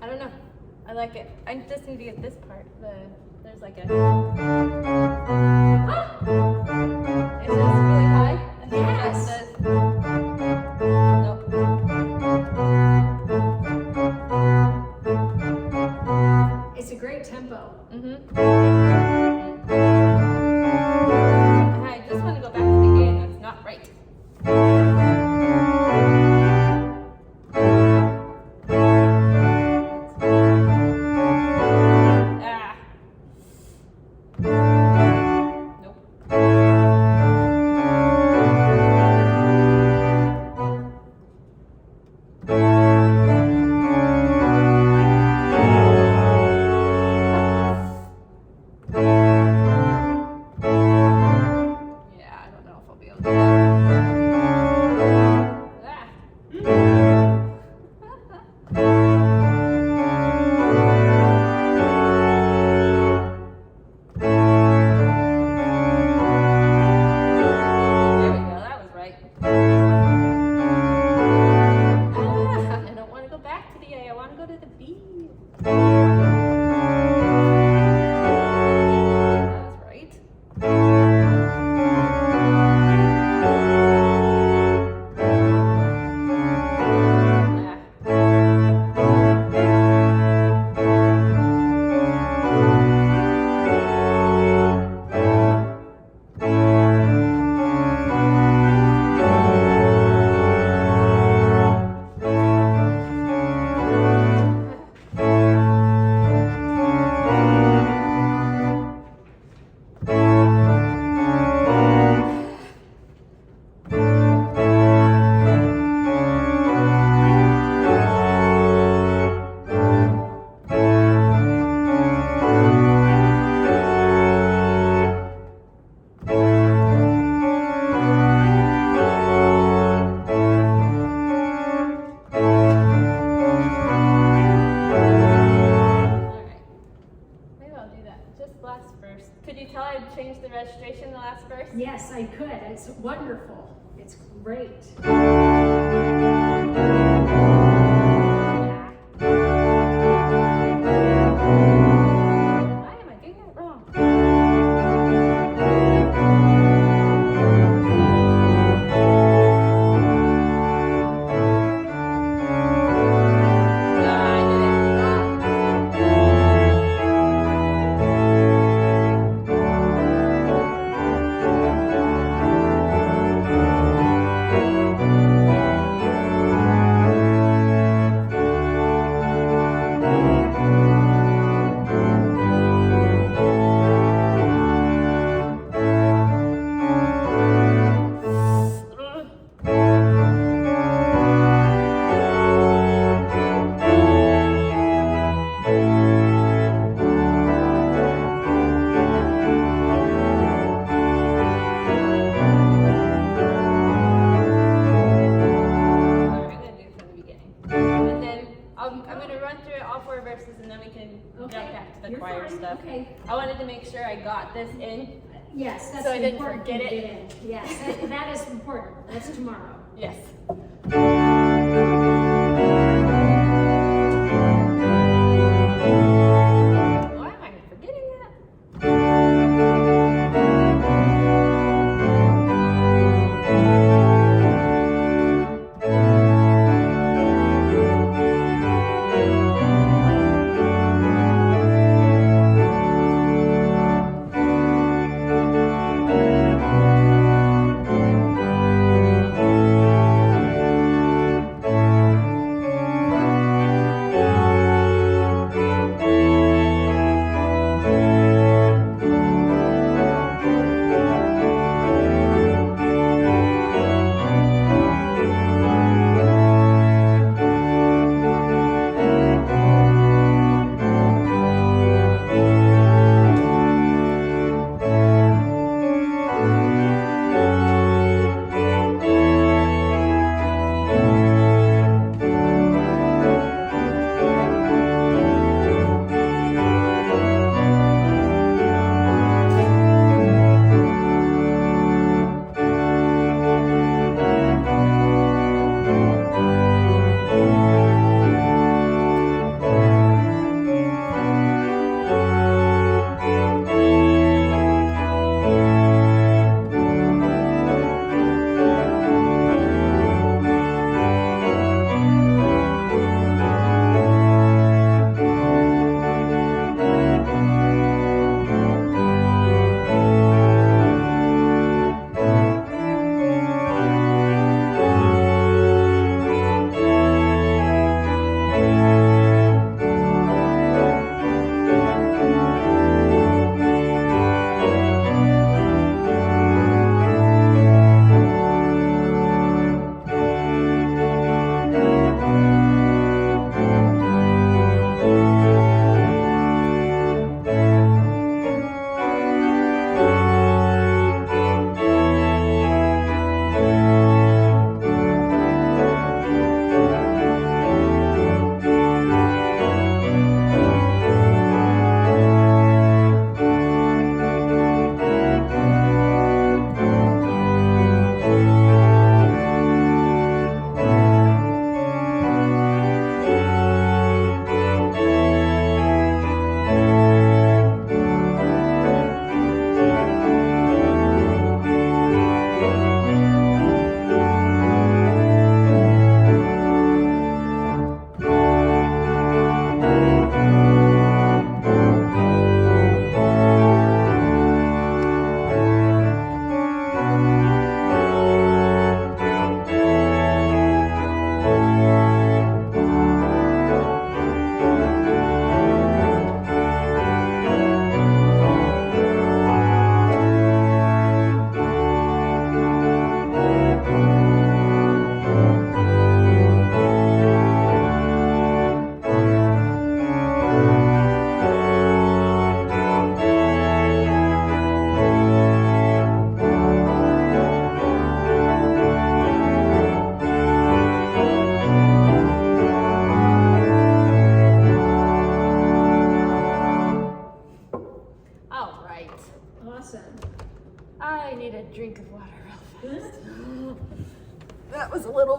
I don't know. I like it. I just need to get this part. There's like a. Ah! Is this really high? And then it Yes. says. Nope. It's a great tempo. I just want to go back to the A, and that's not right. Ah. Nope. Yeah, I don't know if I'll be able to do that. There we go, that was right. I don't want to go back to the A, I want to go to the B. That was right. Alright. Maybe I'll do that. Just last verse. Could you tell I changed the registration the last verse? Yes, I could. It's wonderful. It's great. Why am I doing that wrong? I did it wrong. Alright, I'm gonna do it from the beginning. And then I'm gonna run through all 4 verses and then we can jump back to the You're choir fine. stuff. Okay. I wanted to make sure I got this in. Yes, that's So I didn't important forget to it. get in. Yes, that is important. That's tomorrow. Yes. Why am I forgetting that?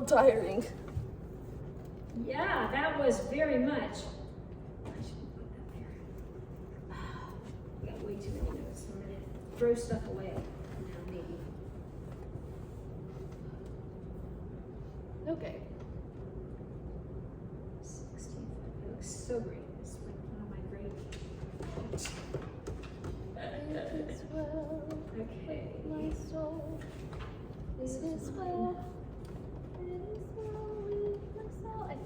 tiring. Yeah, that was very much. I shouldn't put that there. We got way too many notes. I'm gonna throw stuff away now, maybe. Okay. 16th. It looks so great. It's like one of my great. Okay. My soul. It is well. It is well with my soul.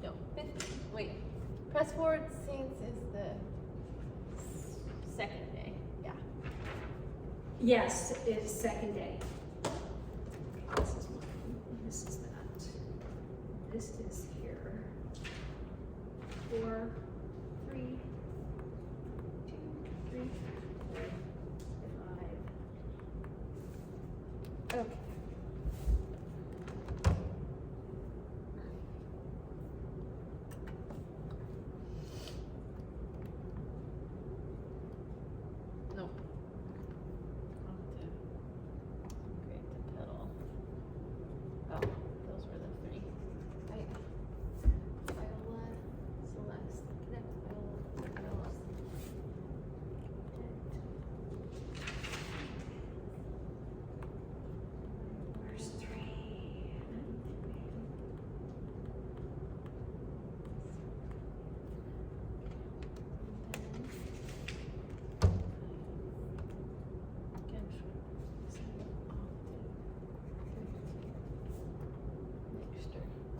No, wait. Press forward Saints is the second day. Yeah. Yes, it is second day. This is mine. This is that. This is here. 4, 3, 2, 3, 4, 5. Okay. No. Great the pedal. Oh, those were the 3. Right. Viola, Celeste, connect Viola, Viola. Where's 3?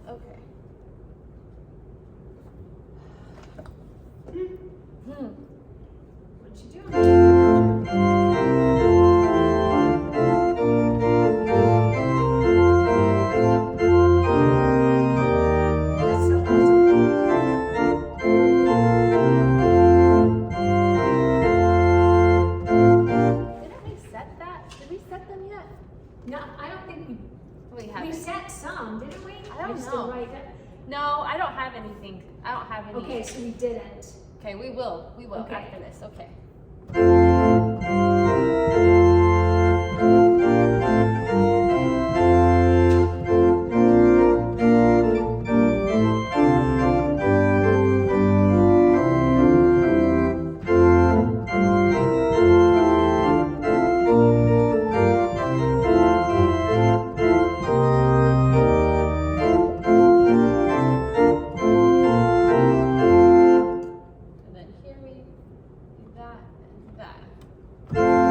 Okay. What you doing? That's so awesome. Didn't we set that? Did we set them yet? No, I don't think We we haven't. set some, didn't we? I don't just know. didn't write that. No, I don't have anything. I don't have any. Okay, so we didn't. Okay, we will. We will Okay. after this. Okay. And then here we do that and that.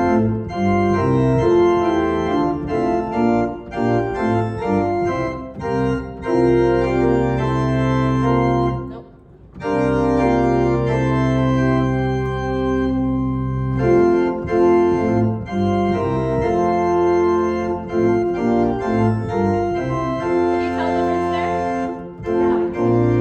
Nope. Can you tell the difference there? Yeah.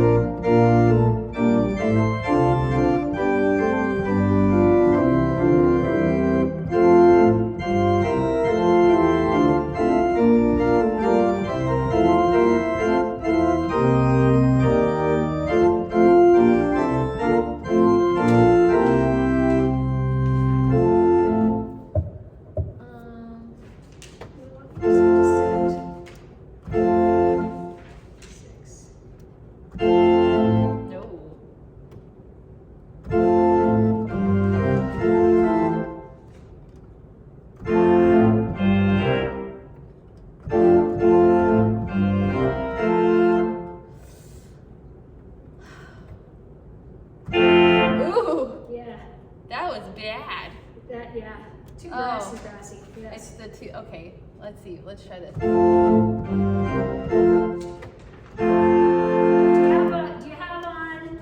Six. No. Ooh, Yeah. that was bad. That, yeah. Too Oh. grassy. It's Yes. the two. Okay, let's see. Let's try this. Do you have on, do you have on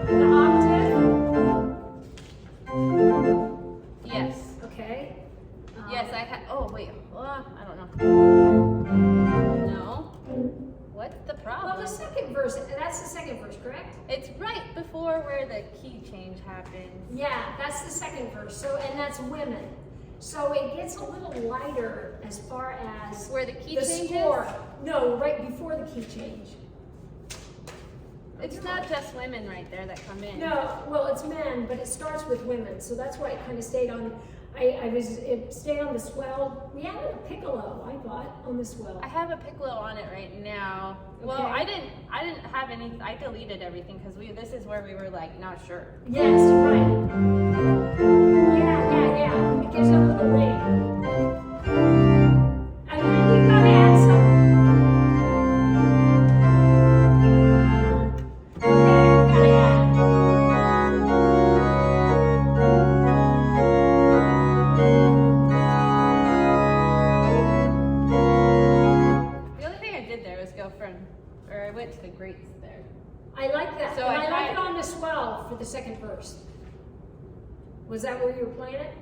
the octave? Yes. Okay. Yes, I had. Oh wait. I don't know. No. What's the Well, problem? the second verse, that's the second verse, correct? It's right before where the key change happens. Yeah, that's the second verse. So, and that's women. So it gets a little lighter as far as Where the key the changes? score. No, right before the key change. It's not just women right there that come in. No, well, it's men, but it starts with women, so that's why it kind of stayed on. It stayed on the swell. We added a piccolo, I thought, on the swell. I have a piccolo on it right now. Well, Okay. I didn't have any. I deleted everything because this is where we were like not sure. Yes, right. Yeah. It gives it a little ring. And then we gotta add some. Okay, gotta add. The only thing I did there was go I went to the grates there. I like that. So And I I like tried- it on the swell for the second verse. Was that where you were playing it?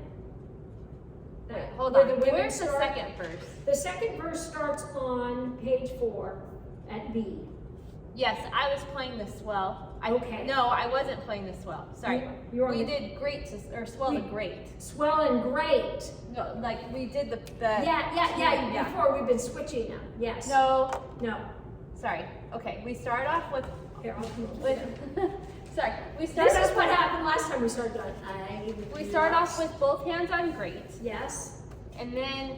Wait, hold Where on. the women Where's the start? second verse? The second verse starts on page 4 at B. Yes, I was playing the swell. Okay. No, I wasn't playing the swell. Sorry. You were on We the- did great or swell to great. Swell and great. No, like we did the. Yeah. Before we've been switching them. Yes. No, No. sorry. Okay, we start off with. Here, I'll come over with there. sorry, we start This is off what with, happened last time we started on. we start off with both hands on great, Yes. and then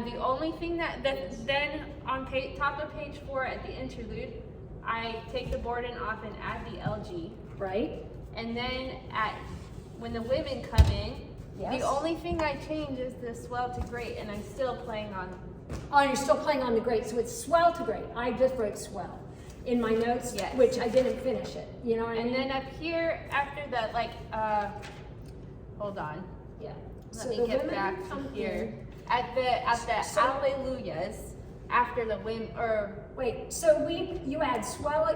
the only thing then on top of page 4 at the interlude, I take the Borden off and add the LG, Right. and then when the women come in, Yes. the only thing I change is the swell to great, and I'm still playing on. Oh, you're still playing on the great, so it's swell to great. I just wrote swell in my notes, Yes. which I didn't finish it. You know what I And mean? then up here after the hold on. Yeah. Let So me the get women back to come here. in. At the So- Alleluias, after the women, or Wait, so you add swell,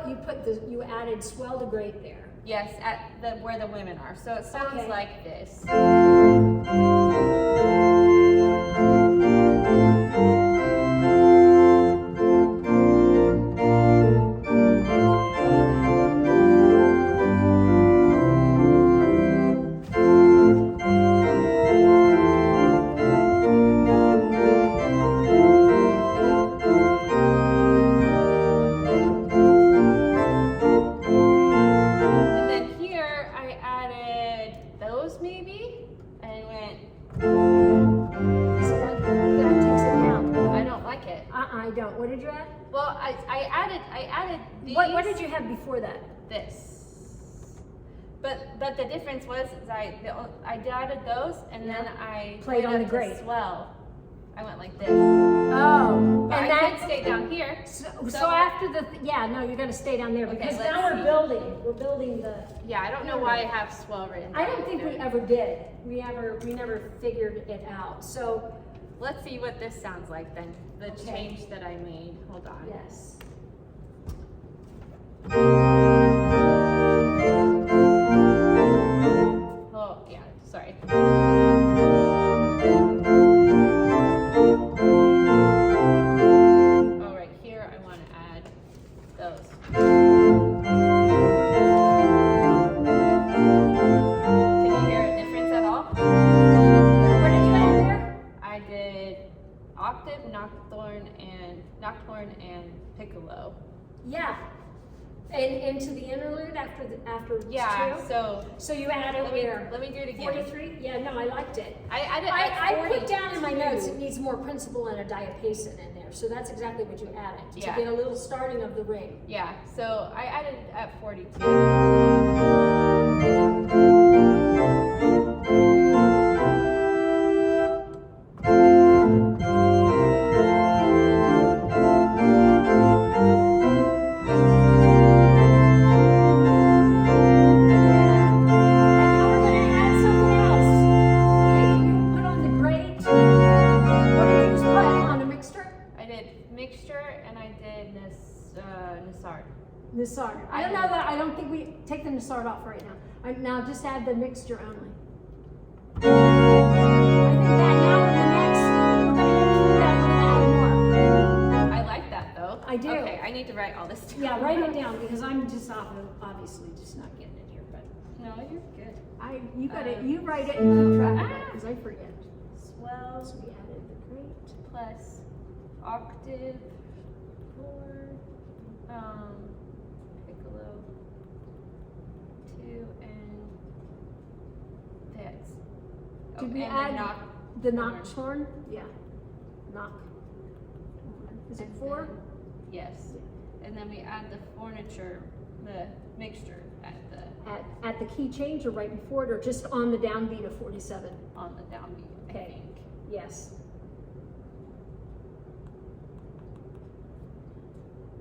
you added swell to great there. yes, at where the women are. So it sounds Okay. like this. And then here I added those maybe, and went. So that takes it down. I don't like it. I don't. What did you add? Well, I added these. What did you have before that? This. But the difference was is I added those and then I Played went on up the grate. swell. I went like this. Oh, But and I that. did stay down here. So after no, you're gonna stay down there Okay, because let's now see. we're building the. Yeah, I don't know why I have swell written. I down don't think we there. ever did. We never figured it out. So Let's see what this sounds like then. The Okay. change that I made. Hold on. yes. Oh yeah, sorry. Oh, right here I want to add those. Can you hear a difference at all? What did you add there? I did octave, nocturne, and piccolo. Yeah. And into the interlude after Yeah. two? So So you added where? let me do it again. 43? Yeah, no, I liked it. I I put down in my 42. notes it needs more principal and a diapason in there. So that's exactly what you added to Yeah. get a little starting of the ring. Yeah. So I added at 42. And now we're gonna add something else. Okay, you put on the grate. What did you just put on the mixture? I did mixture and I did Nassard. Nassard. I don't know that. I don't think we take the Nassard off right now. Now just add the mixture only. I think that now in the next, we're gonna go through that. We're gonna add more. I like that though. I do. Okay, I need to write all this down. Yeah, write it down because I'm just obviously just not getting it here. But No, you're good. you got it. You write it and keep track of it because I forget. Swell So we added the grate. plus octave for piccolo. cello, 2, and that's. Did we and add the knock? the knock horn? Yeah. Knock. Is it And 4? then- Yes. And then we add the furniture, the mixture at the At the key change or right before it, or just on the downbeat of 47? on the downbeat, I Okay. think. Yes.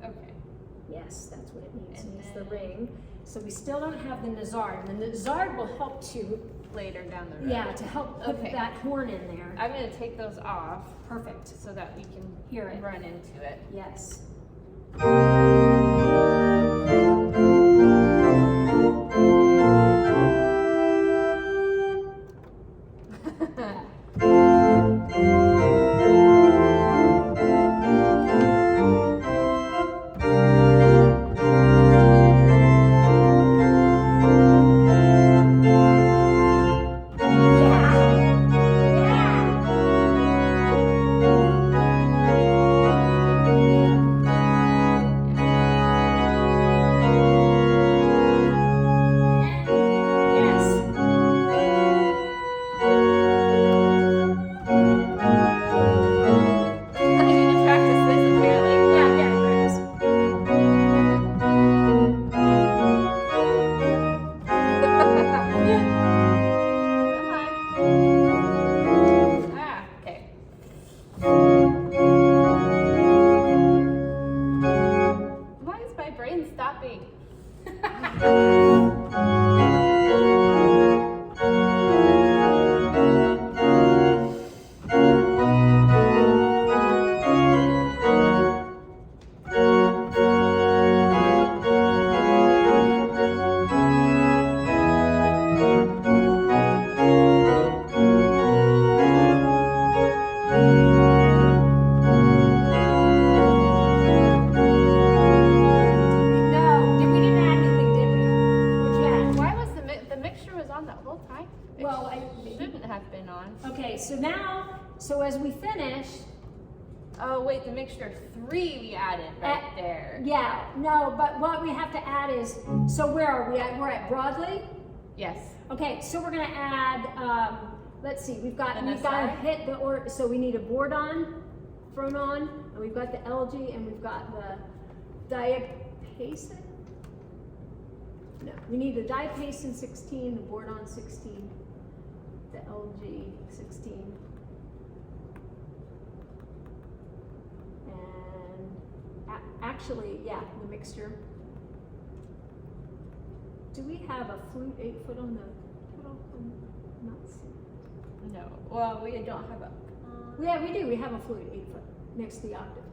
Okay. Yes, that's what it needs. And It needs the then- ring. So we still don't have the Nazard. And the Nazard will help to, Later down the road. yeah, to help put Okay. that horn in there. I'm gonna take those off Perfect. so that we can Hear it. run into it. Yes. I need to practice this apparently. Ah, okay. Why is my brain stopping? No, we didn't add anything, did we? What'd you add? Why was the mixture was on that whole time? It Well, shouldn't have been on. Okay, so now, so as we finish, Oh wait, the mixture 3 we added right At- there. yeah, no, but what we have to add is, so where are we at? We're at Broadly? Yes. Okay, so we're gonna add, let's see, we've got The to Nassau? hit the, or, so we need a bourdon thrown on, and we've got the LG, and we've got the diapason? No, we need the diapason 16, the bourdon 16, the LG 16. And actually, yeah, the mixture. Do we have a flute 8-foot on the pedal? I'm not seeing. No. Well, we don't have a. Yeah, we do. We have a flute 8-foot next to the octave.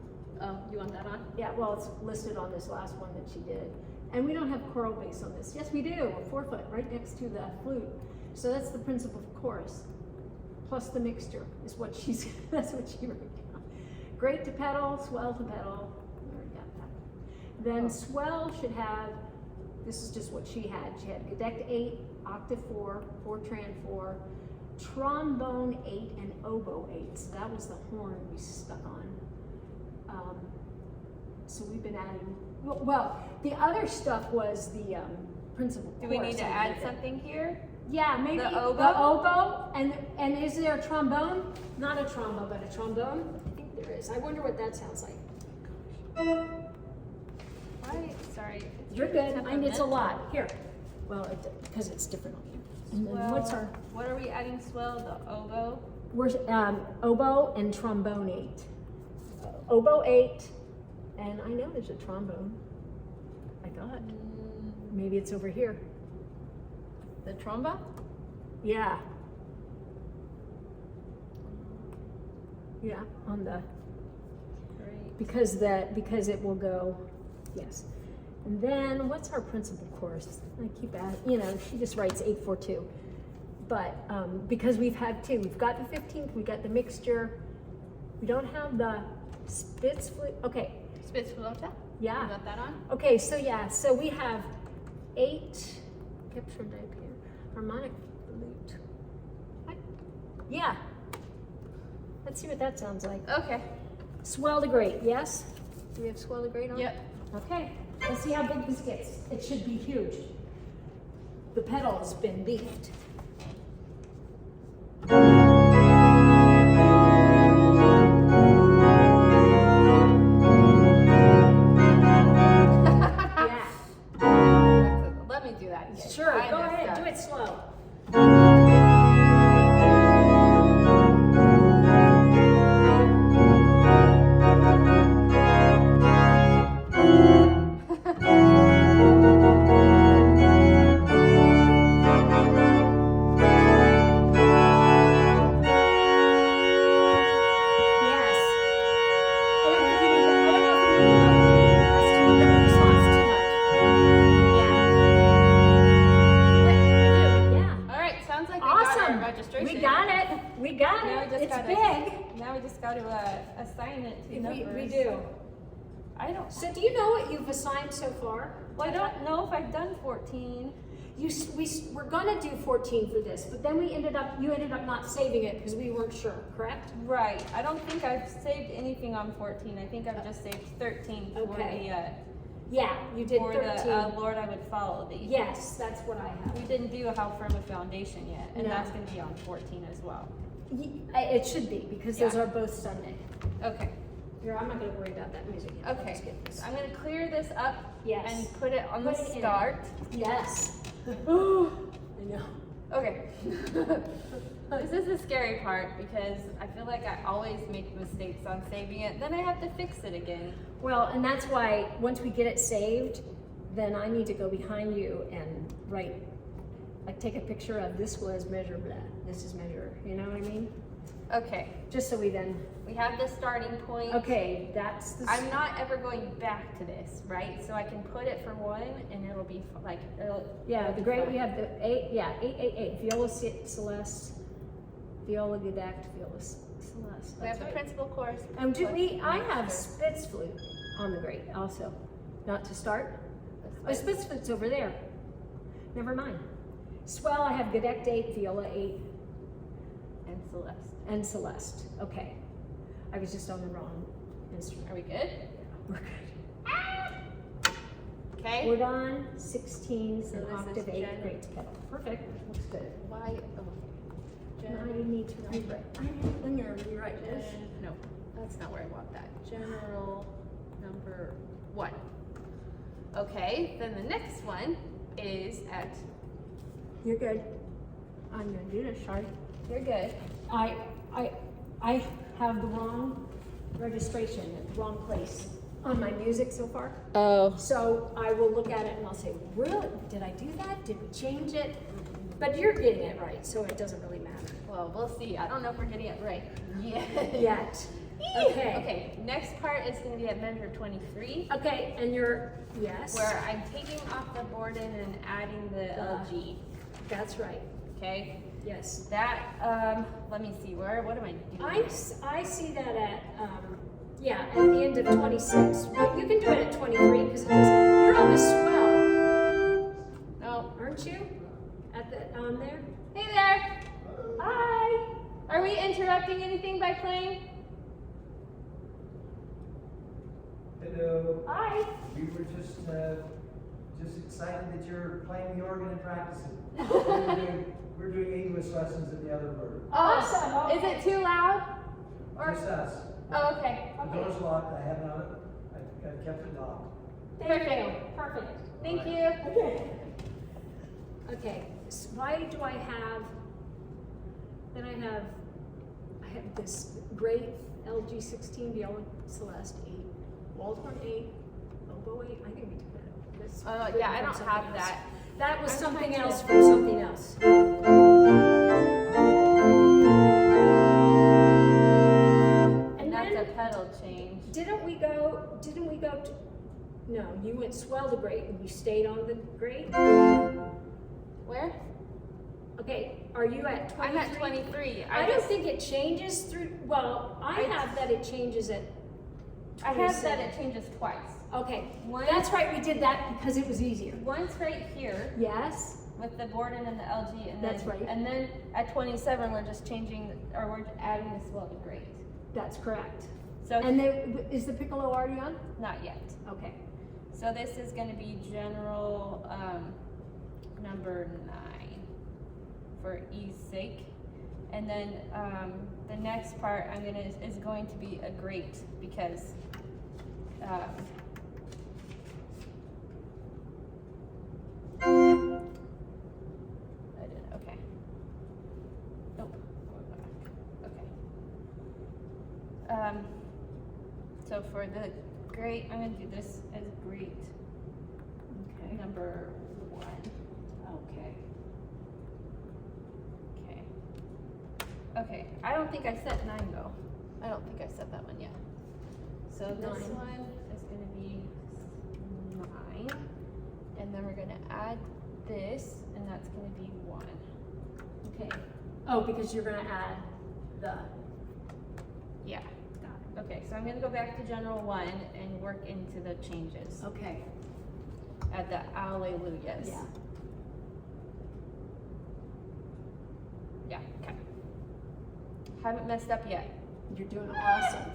Oh, you want that on? Yeah, well, it's listed on this last one that she did. And we don't have choral bass on this. Yes, we do. A 4-foot right next to the flute. So that's the principal chorus. Plus the mixture is what she's, that's what she wrote down. Great to pedal, swell to pedal. We already got that. Then swell should have, this is just what she had. She had Gedect 8, octave 4, Fortran 4, trombone 8, and oboe 8. So that was the horn we stuck on. So we've been adding, well, the other stuff was the principal Do we chorus need to I add did. something here? Yeah, maybe The the oboe? oboe, and is there a trombone? Not a trombone, but a trombone? I think there is. I wonder what that sounds like. Why? Sorry. You're good. It's a lot. Here. Well, because it's different on here. And then what's our? What are we adding? Swell, the oboe. We're oboe and trombone 8. Oboe 8, and I know there's a trombone. I thought maybe it's over here. The tromba? Yeah. Yeah, on the Great. because it will go. Yes. And then what's our principal chorus? I keep asking, she just writes 842. But because we've got the 15th, we got the mixture. We don't have the Spitz flute. Okay. Spitzflöte? Yeah. You got that on? Okay, so we have 8 harmonic flute. What? Yeah. Let's see what that sounds like. Okay. Swell to great, yes? Do we have swell to great on? Yep. Okay. Let's see how big this gets. It should be huge. The pedal's been beefed. Yeah. Let me do that again. Sure, I go messed ahead, up. do it slow. Yes. I don't think you need that. I don't know if you need that. That's too, the croissant's too much. Yeah. Yeah, we do. Yeah. All right, sounds like we got Awesome. our registration. We got it. We got Now we it. just It's gotta- big. Now we just got to assign it to numbers. We do. I don't. So do you know what you've assigned so far? Well, I don't know if I've done 14. We're gonna do 14 for this, but then you ended up not saving it because we weren't sure, correct? Right. I don't think I've saved anything on 14. I think I've just saved 13 for Okay. Yeah, you did for 13. the Lord I would follow thee. Yes, that's what I have. We didn't do how firm a foundation yet, and No. that's going to be on 14 as well. It should be because those Yeah. are both Sunday. Okay. Here, I'm not gonna worry about that music yet. Okay. Let's get this. I'm going to clear this up Yes. and put it on Put the it in. start. Yes. I know. Okay. This is the scary part because I feel like I always make mistakes on saving it. Then I have to fix it again. Well, and that's why once we get it saved, then I need to go behind you and write, like take a picture of this was measure blah, this is measure, you know what I mean? Okay. Just so we then, We have the starting point. okay, that's the. I'm not ever going back to this, right? So I can put it for one and it'll be like, Yeah, it'll the be great, fine. we have the 888, viola celeste, viola gadact, viola celeste. We have That's the right. principal chorus. And do principal we, I have master. Spitz flute on the great also, not to start. Oh, That's Spitz flute's over there. Never mind. Swell, I have Gedect 8, Viola 8, and Celeste. and Celeste. Okay. I was just on the wrong instrument. Are we good? We're good. Okay. We're on 16s So and this is octave 8, general. great pedal. Perfect. Looks good. Why? Now I need to rewrite. I'm gonna rewrite this. No, that's not where I want that. General number 1. Okay, then the next one is at. You're good. I'm gonna do this, sorry. You're good. I have the wrong registration at the wrong place on my music so far. Oh. So I will look at it and I'll say, really? Did I do that? Did we change it? But you're getting it right, so it doesn't really matter. Well, we'll see. I don't know if we're getting it right yet. Yet. Okay. Okay, next part is going to be at measure 23, Okay, and you're, yes. where I'm taking off the Borden and adding the LG. That's right. Okay, Yes. that, let me see, what am I doing? I see that at, yeah, at the end of 26. But you can do it at 23 because it does, you're on the swell, No. aren't you? At the, on there? Hey there! Hi. Are we interrupting anything by playing? Hello. Hi. We were just excited that you're playing the organ and practicing. We're doing English lessons in the other room. Awesome. Is it too loud? Or, Just us. oh, okay. The door's locked. I have not. I've kept it locked. Thank you. Perfect. Thank you. Okay. Okay, so why do I have, then I have this great LG 16 viola celeste 8, Waldhorn 8, oboe 8, I think we did that. That's Yeah, I from don't something have else. that. That was I'm something trying to- else from something else. And that's then- a pedal change. Didn't we go to, no, you went swell to great and you stayed on the great? Where? Okay, are you at 23? I'm at 23. I don't think it changes through, well, I I- have that it changes at I have that 27. it changes twice. Okay, One- that's right, we did that because it was easier. Once right here Yes, with the Borden and the LG, and That's then, right. And then at 27 we're just changing, or we're adding the swell to great. that's correct. So And then, is the piccolo already on? not yet. Okay. So this is going to be general number 9 for ease sake. And then the next part is going to be a grate because I didn't, okay. Nope, okay. So for the grate, I'm going to do this as grate Okay. number 1. Okay. Okay. Okay, I don't think I set 9 though. I don't think I set that one yet. So this 9. one is gonna be 9. And then we're gonna add this, and that's gonna be 1. Okay. Oh, because you're gonna add the, Yeah. got Okay, so I'm gonna go back to general 1 and work into the changes. it. Okay. At the alleluias. Yeah. Yeah, okay. Haven't messed up yet. You're doing awesome.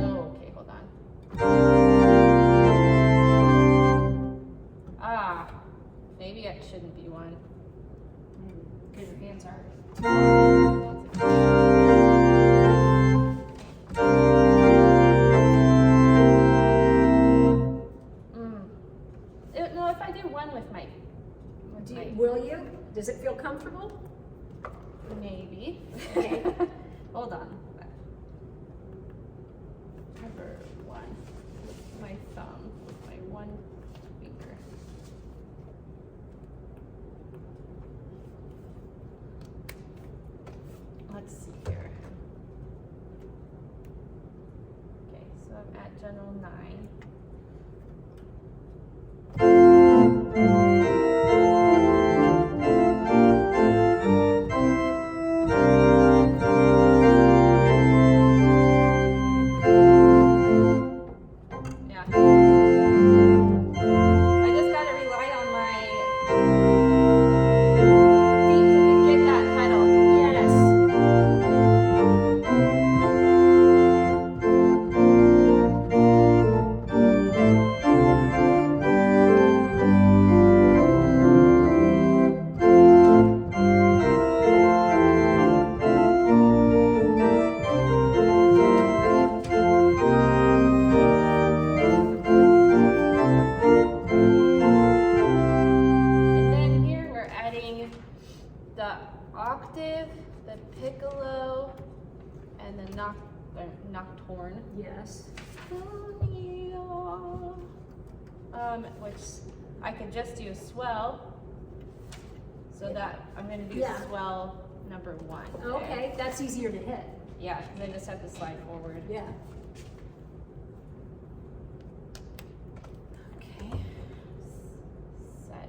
Oh, okay, hold on. Ah, maybe it shouldn't be 1. Because your hands are. No, if I do 1 with my, Will you? Does it feel comfortable? maybe. Okay. Hold on. Number 1 with my thumb, with my 1 finger. Let's see here. Okay, so I'm at general 9. Yeah. I just gotta rely on my feet to get that pedal. Yes. And then here we're adding the octave, the piccolo, and the nocturne. Yes. Which I could just do swell. So that I'm gonna do Yeah. swell number 1. Okay, that's easier to hit. Yeah, and then just have to slide forward. Yeah. Okay. Set.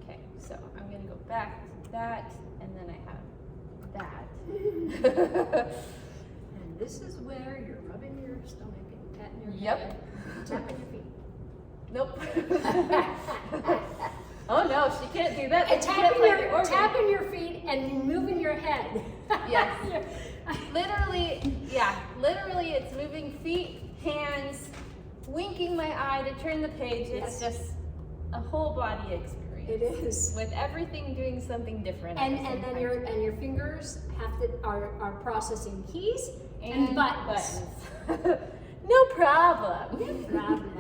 Okay, so I'm gonna go back to that, and then I have that. And this is where you're rubbing your stomach and patting your Yep. head, tapping your feet. Nope. Oh no, she can't do that. And She can't play the organ. tapping your feet and moving your head. Yes. Literally it's moving feet, hands, winking my eye to turn the page. It's Yes. just a whole body experience. It is. With everything doing something different. And at the same then time. your fingers are processing keys and buttons. No problem. No problem.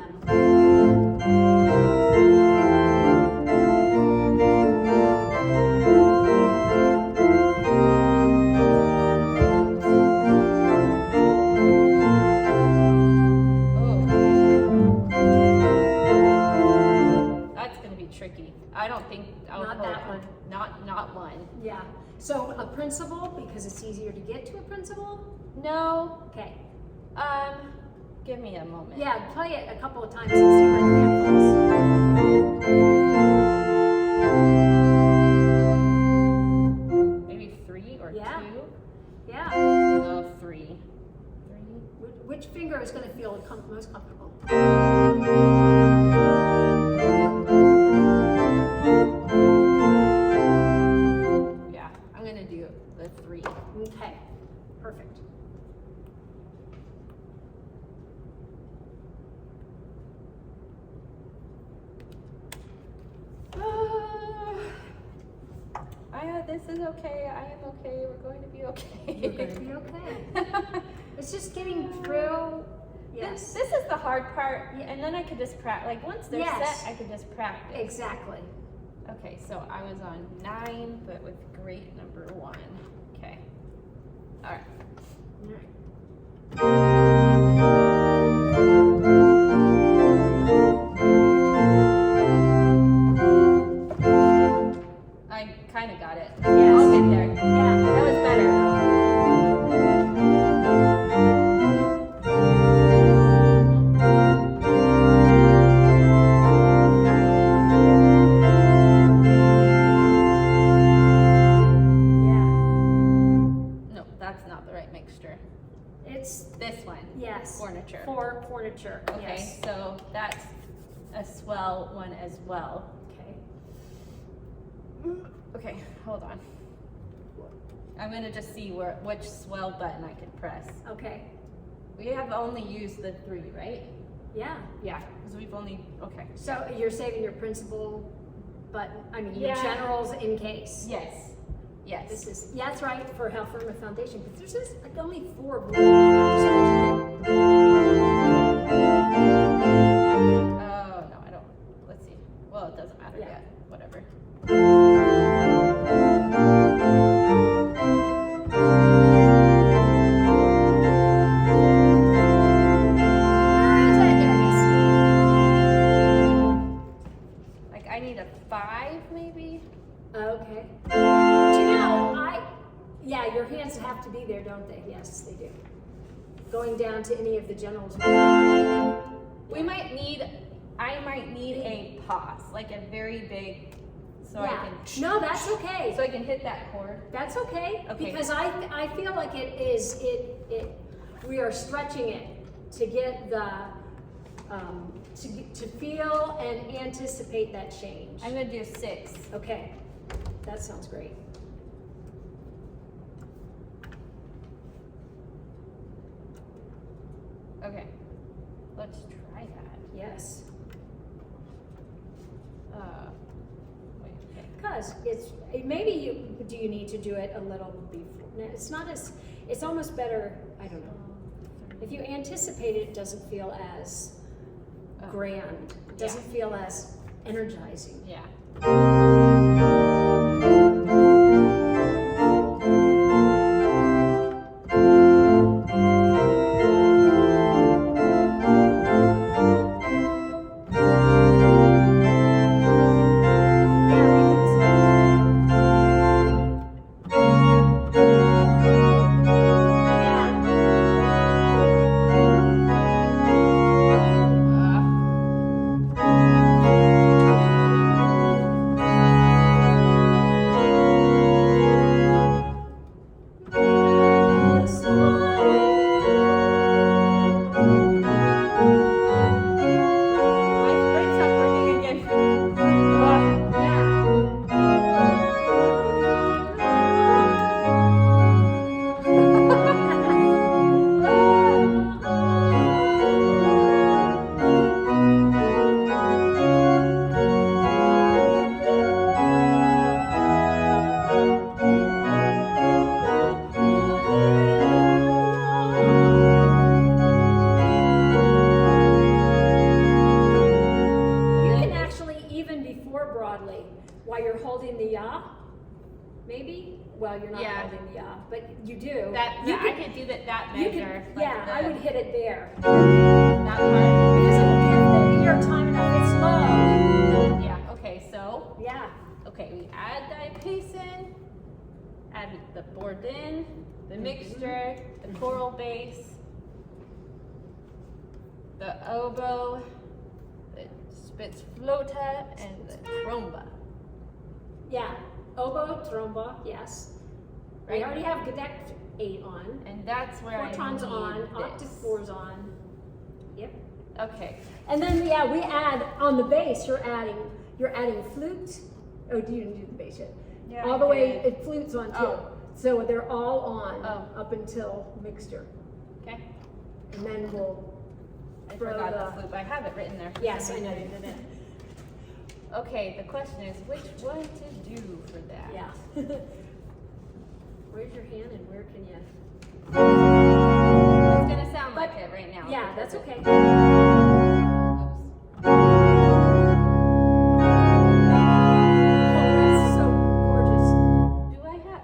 Oh. That's gonna be tricky. I don't think I'll Not pull that it. one. Not one. Yeah. So a principal, because it's easier to get to a principal. No. Okay. Give me a moment. Yeah, play it a couple of times and see where your hand falls. Maybe 3 or Yeah. 2. Yeah. No, 3. 3. Which finger is this is okay. I am okay. We're going to be okay. You're gonna be okay. It's just getting through. Yes. This is the hard part, and then I could just practice. Like once they're Yes. set, I could just practice. Exactly. Okay, so I was on 9, but with great number 1. Okay. All right. All right. I kind of got it. Yes. I'll get there. Yeah, that was better. Yeah, No, that's not the right mixture. it's, This one. yes. Furniture. For furniture, Okay, yes. so that's a swell one as well. Okay. Okay, hold on. I'm gonna just see which swell button I can press. Okay, We have only used the 3, right? yeah. Yeah, because we've only, okay. So you're saving your principal button, I mean, your Yeah. generals in case. Yes, yes. This is, yeah, that's right, for Health Firma Foundation, but there's just like only 4 rules. Oh, no, I don't, let's see. Well, it doesn't matter Yeah. yet, whatever. Where is it? There it is. Like, I need a 5, maybe? Okay. Do you know, yeah, your hands have to be there, don't they? Yes, they do. Going down to any of the generals. We might need, I might need a pause, like a very big, so I Yeah, can, no, that's okay. so I can hit that chord. That's okay, Okay. because I feel like we are stretching it to get the, to feel and anticipate that change. I'm gonna do 6. Okay, that sounds great. Okay, let's try that. Yes, Wait, okay. because maybe do you need to do it a little before? No, it's not as, it's almost better, I don't know. If you anticipate it, it doesn't feel as Oh. grand. It doesn't feel as energizing. Yeah. My brain's not working again. You can actually, even before broadly, while you're holding the ya, maybe? Well, you're not Yeah. holding the ya, but you do. That, You I could do that you measure. could, like yeah, the- I would hit it there. That part. Because it will give the ear time enough. It's low. Yeah, okay, so, Yeah. okay, we add diapason, add the bourdin, the mixture, the choral bass, the oboe, the spitzflöte, and the tromba. Yeah. Oboe, tromba, yes. We Right. already have Gedect 8 on. And that's where I Forton's need on. this. Octave 4's on. Yep. Okay, And then yeah, we add on the bass. You're adding flute. Oh, you didn't do the bass yet. Yeah, all I the way. did. Flute's on too. Oh. So they're all on Oh. up until mixture, okay. and then we'll. I throw forgot the- the flute, but I have it written there. Yes, I know you did it. Okay, the question is which one to do for that? Yeah. Raise your hand and where can you? It's gonna sound like it right now. Yeah, that's okay. Oops. Oh, that's so gorgeous.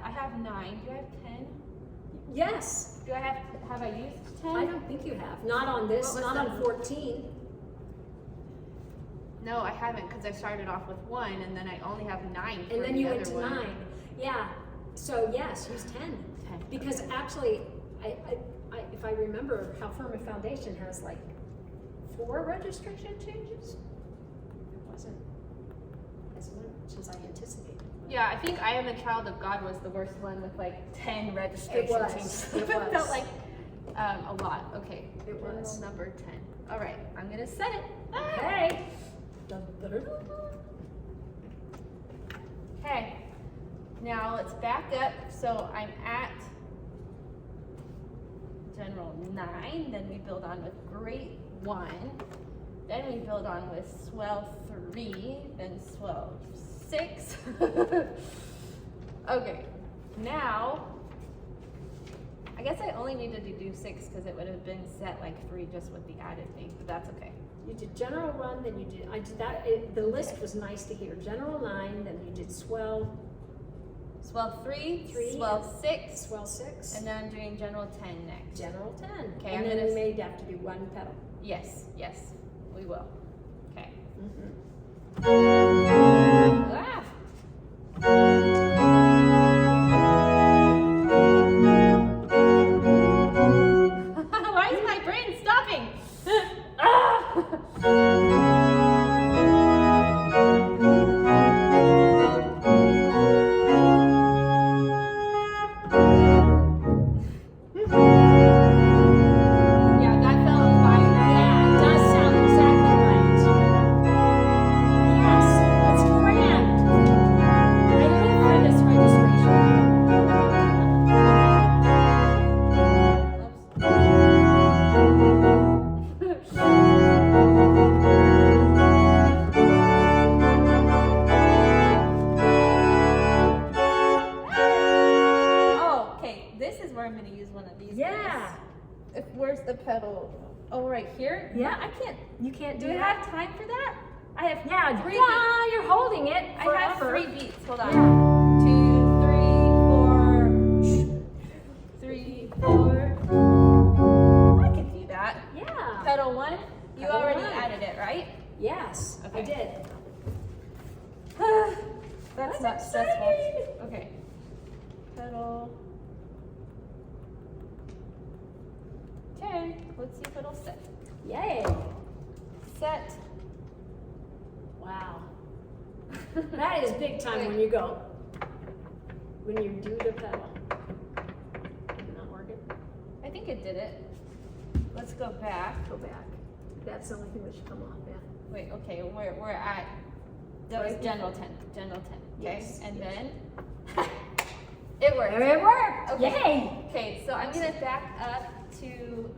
I have 9. Do I have 10? Yes. Have I used 10? I don't think you have. Not on this, What was not that? on 14. No, I haven't because I started off with 1 and then I only have 9 for And then the you other went to one. 9. Yeah. So yes, use 10. 10. Because actually, if I remember, How Firm a Foundation has like 4 registration changes. It wasn't as much as I anticipated. Yeah, I think I Am a Child of God was the worst one with like 10 registration It was. changes. It was. felt like a lot. Okay. It General was. number 10. All right, I'm gonna set it. Okay. Dun, dun, dun, dun. Okay. Now let's back up. So I'm at general 9, then we build on with great 1, then we build on with swell 3, then swell 6. Okay, now I guess I only needed to do 6 because it would have been set like 3 just with the added thing, but that's okay. You did general 1, then you did, I did that, the list was nice to hear. General 9, then you did swell Swell 3, 3, swell 6, swell 6, and then I'm doing general 10 next. general 10. Okay, and I'm then gonna we may have to do 1 pedal. Yes, we will. Okay. Mm-hmm. Ah! Why is my brain stopping? Yeah, that felt fine. Yeah, it does sound exactly right. Yes, it's grand. I live for this registration. Oh, okay. This is where I'm going to use one of these. Yeah. guys. Where's the pedal? Oh, right here? Yeah. I can't. You can't Do do I that? have time for that? I have Yeah, 3 yeah, you're holding it beats. I have forever. 3 beats. Hold on. Yeah. 2, 3, 4. I can do that. Yeah. Pedal 1. You Pedal already 1. added it, right? Yes, I Okay. did. That's That's not stressful. exciting. Okay. Pedal. Okay, let's see if it'll set. Yay. Set. Wow. That is big time when you go. When you do the pedal. Not working? I think it did it. Let's go back. Go back. That's the only thing that should come off, yeah. Wait, okay, we're at that was Right. general 10. General 10. Okay. Yes, And yes. then it worked. There it worked. Okay. Yay. Okay, so I'm gonna back up to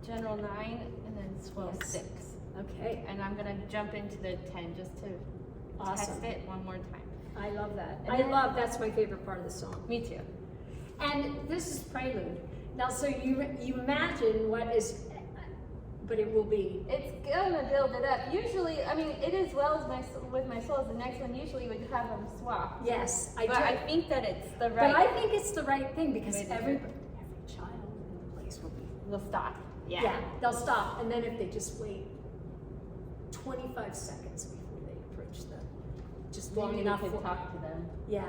general 9 and then swell Yes. 6. Okay. And I'm gonna jump into the 10 just to Awesome. test it one more time. I love that. And then- That's my favorite part of the song. Me too. And this is prelude. Now, so you imagine what is, but it will be. It's gonna build it up. Usually, I mean, it is well as with my souls. The next one usually would have them swap. Yes, I But do. I think that it's the But right. I think it's the right thing because Way to do every it. child in the place will be. We'll stop. Yeah, they'll stop, and then if they just wait 25 seconds before they approach the, just long Maybe enough we could for. talk to them. Yeah,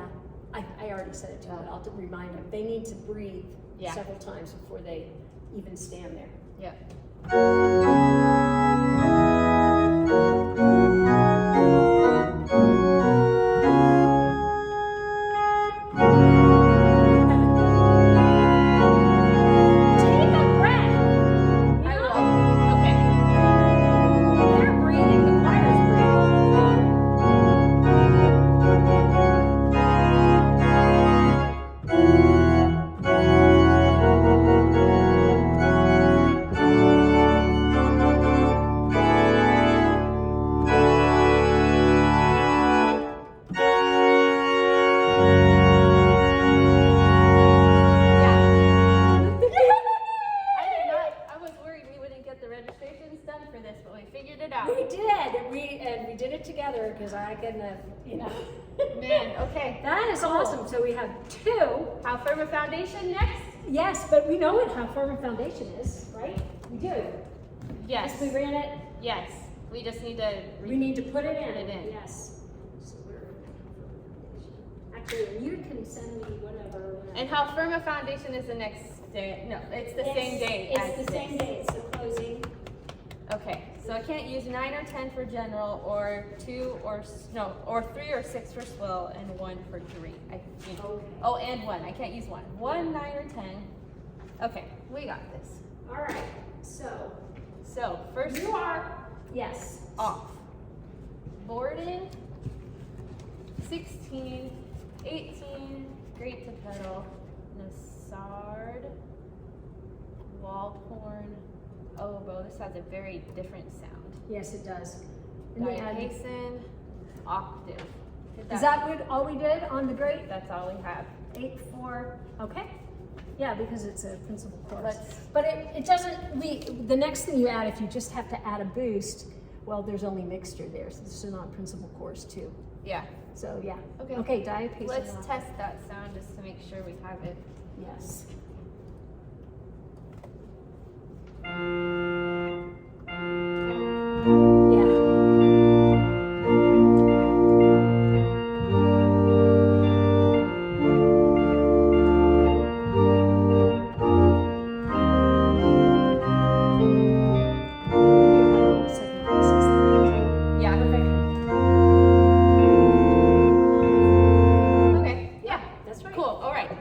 I already said it to them, but I'll remind them. They need to breathe Yeah. several times before they even stand there. Yeah. Take a breath. You I know, will. Okay. they're breathing, the choir's breathing. Man, okay. That is awesome. So we have 2. How firm a foundation next? Yes, but we know what how firm a foundation is, right? We do. Yes. We ran it. Yes. We just need to. We need to put it in. Put it in. Yes. So we're in how firm a foundation. Actually, you can send me whatever. And how firm a foundation is the next day? No, it's the same day. It's as the this. same day. It's the closing. Okay, so I can't use 9 or 10 for general, or 2 or no, or 3 or 6 for swell, and 1 for grade. Okay. Oh, and 1. I can't use 1. 1, 9, or 10. Okay, we got this. All right. So So first you are yes. off. Borden, 16, 18, great to pedal, Nassard, Waldhorn, oboe. This has a very different sound. Yes, it does. And we had- Diapason, octave. Is that what all we did on the grade? That's all we have. 8, 4. Okay. Yeah, because it's a principal course. Let's- But it doesn't. The next thing you add, if you just have to add a boost, well, there's only mixture there, so this is not principal course too. Yeah. So yeah. Okay. Okay. Diapason. Let's off. test that sound just to make sure we have it. Yes. Yeah. Yeah. Okay. Yeah. That's right. Cool. All right.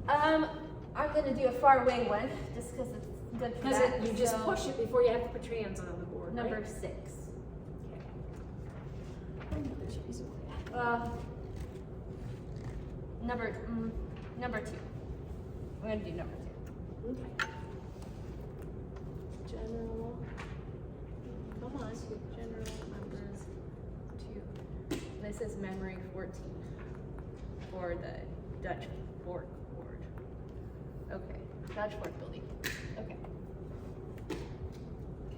I'm gonna do a far wing one just because it's good for Because that. you just So, push it before you have to put your hands on the board. number right? 6. There's a piece of- Number 2. I'm gonna do number 2. Okay. General. Come on. General number 2. This is memory 14 for the Dutch Fork board. Okay. Dutch Fork building. Okay.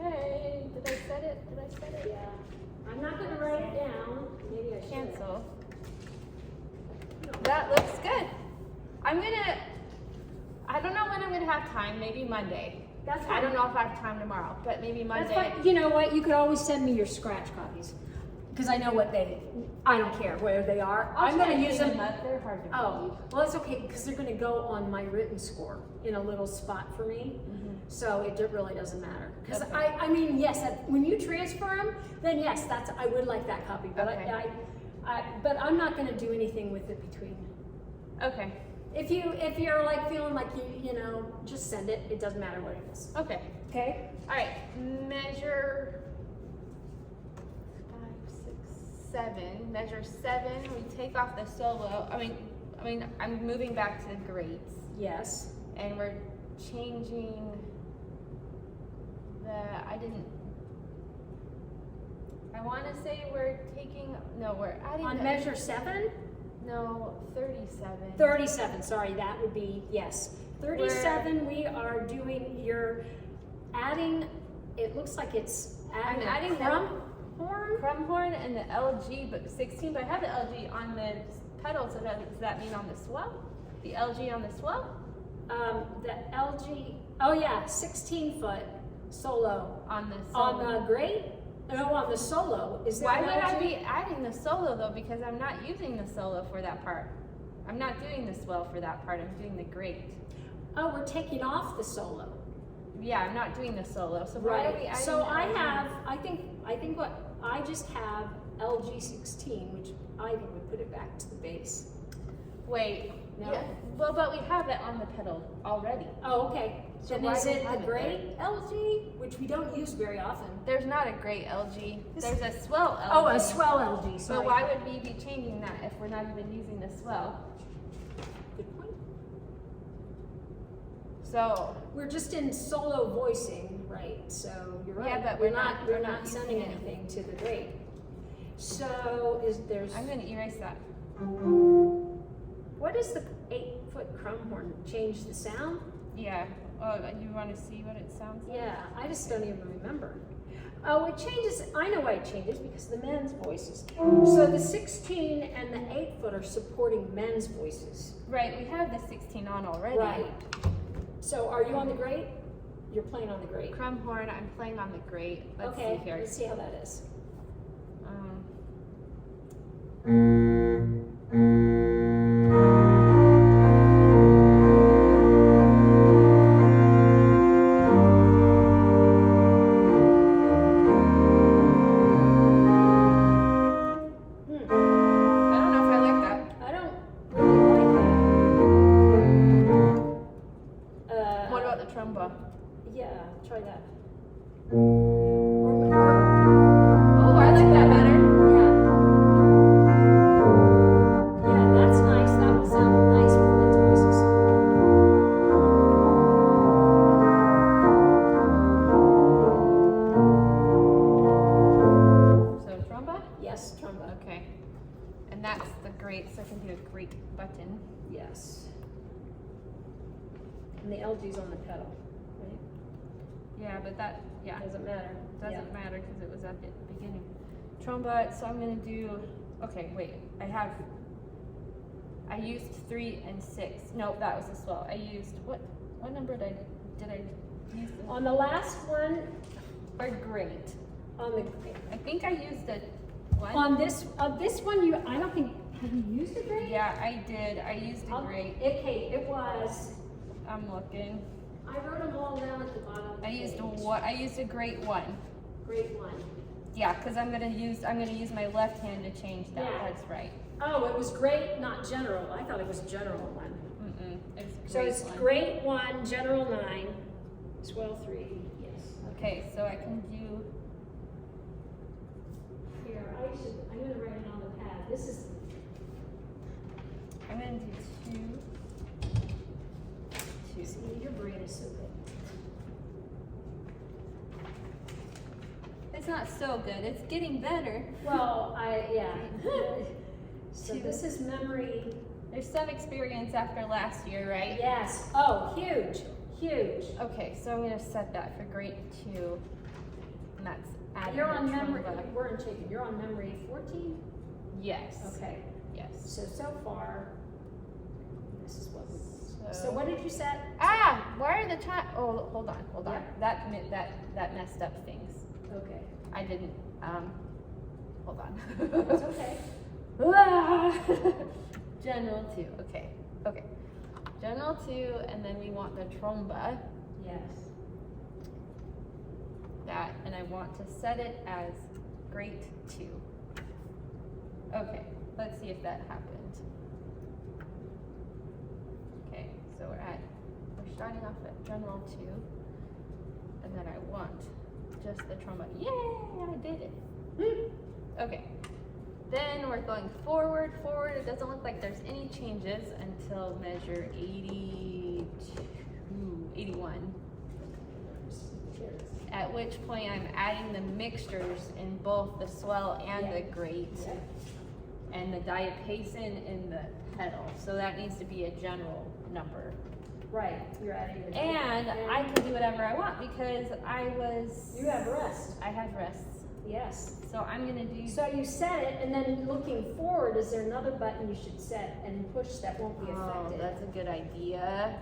Okay. Did I set it? Did I set it? Yeah. I'm not gonna write it down. Maybe I should. Cancel. That looks good. I don't know when I'm gonna have time, maybe Monday. That's I don't fine. know if I have time tomorrow, but maybe Monday. That's fine. You know what? You could always send me your scratch copies. Because I know what I don't care where they are. I'm try gonna use getting them. up. They're hard to Oh, read. well, it's okay because they're gonna go on my written score in a little spot for me. So it really doesn't matter. Because Okay. I mean, yes, when you transfer them, then yes, I would like that copy. But Okay. but I'm not gonna do anything with it between. Okay. If you're like feeling like you know, just send it. It doesn't matter what it is. Okay. Okay. All right. Measure 5, 6, 7. Measure 7. We take off the solo. I mean, I'm moving back to the grades, Yes. and we're changing the. I want to say we're taking. No, we're adding. On the- measure 7. No, 37. 37, sorry, that would be, yes. 37, we are doing, you're adding, it looks like it's adding I'm adding a the- crumb horn? Crumhorn and the LG, but 16. But I have the LG on the pedal, so does that mean on the swell? The LG on the swell? The LG, oh yeah, 16 foot solo. On the On solo. the grate? No, on the solo. Is there Why an would I LG? be adding the solo though? Because I'm not using the solo for that part. I'm not doing the swell for that part. I'm doing the grate. Oh, we're taking off the solo. Yeah, I'm not doing the solo. So why are we adding So the I LG? have, I think what, I just have LG 16, which I think would put it back to the base. Wait. No? Yeah. Well, but we have it on the pedal already. Oh, okay. So Then why is do we it the have it great LG, which we don't use very often? There's not a great LG. There's a swell LG. Oh, a swell LG, sorry. So why would we be changing that if we're not even using the swell? Good point. So We're just in solo voicing, right? So you're right. Yeah, but we're we're not- we're we're not not sending using it. anything to the great. So there's I'm gonna erase that. what does the 8-foot crumhorn change the sound? Yeah. Oh, you want to see what it sounds like? Yeah, I just don't even remember. Oh, it changes, I know why it changes, because the men's voices. So the 16 and the 8-foot are supporting men's voices. Right, we have the 16 on already. Right. So are you on the great? You're playing on the great. Crumb horn, I'm playing on the great. Let's Okay, see here. let's see how that is. Um, I don't know if I like that. I don't really like that. What about the tromba? Yeah, try that. Oh, I like that better. Yeah. Yeah, that's nice. That will sound nice with men's voices. So tromba? Yes, trombone. Okay. And that's the great, so I can do a great button. Yes. And the LG's on the pedal, right? Yeah, but that, yeah, Doesn't matter. doesn't matter because it was at the beginning. Tromba, so I'm gonna do, okay, wait, I used 3 and 6. Nope, that was a swell. I used, what number did I use? On the last one, Or great. on the I think I used a 1. on this one, I don't think, have you used a great? Yeah, I did. I used a great. Okay, it was. I'm looking. I wrote them all down at the bottom. Of the I used a page. what? I used a great 1. Great one. Yeah, because I'm gonna use my left hand to change that. Yeah. That's right. Oh, it was great, not general. I thought it was general one. It's a So great it's one. grade 1, general 9, swell 3, yes. Okay, so I can do. Here, I'm gonna write it on the pad. This is, I'm gonna do 2. see, your brain is so good. It's not so good. It's getting better. Well, yeah. So this is memory, There's some experience after last year, right? yes. Oh, huge, huge. Okay, so I'm gonna set that for grade 2, and that's adding. You're the on memory, tromba. we're in chicken, you're on memory 14? Yes. Okay, Yes. so far, this is what we, so what did you set? Ah, why are the time? Oh, hold on. Yeah. That messed up things. Okay, I didn't. Hold on. it's okay. General 2. Okay. Okay. General 2, and then we want the tromba. Yes. That, and I want to set it as grade 2. Okay. Let's see if that happened. Okay. So we're starting off at general 2, and then I want just the tromba. Yay! I did it. Okay. Then we're going forward. It doesn't look like there's any changes until measure 81. At which point I'm adding the mixtures in both the swell and the grate, and the diapason in the pedal. So that needs to be a general number. Right, you're adding the. And I can do whatever I want because You have rest, I have rests. yes. So I'm gonna do. So you set it, and then looking forward, is there another button you should set and push that won't be Oh, affected? that's a good idea.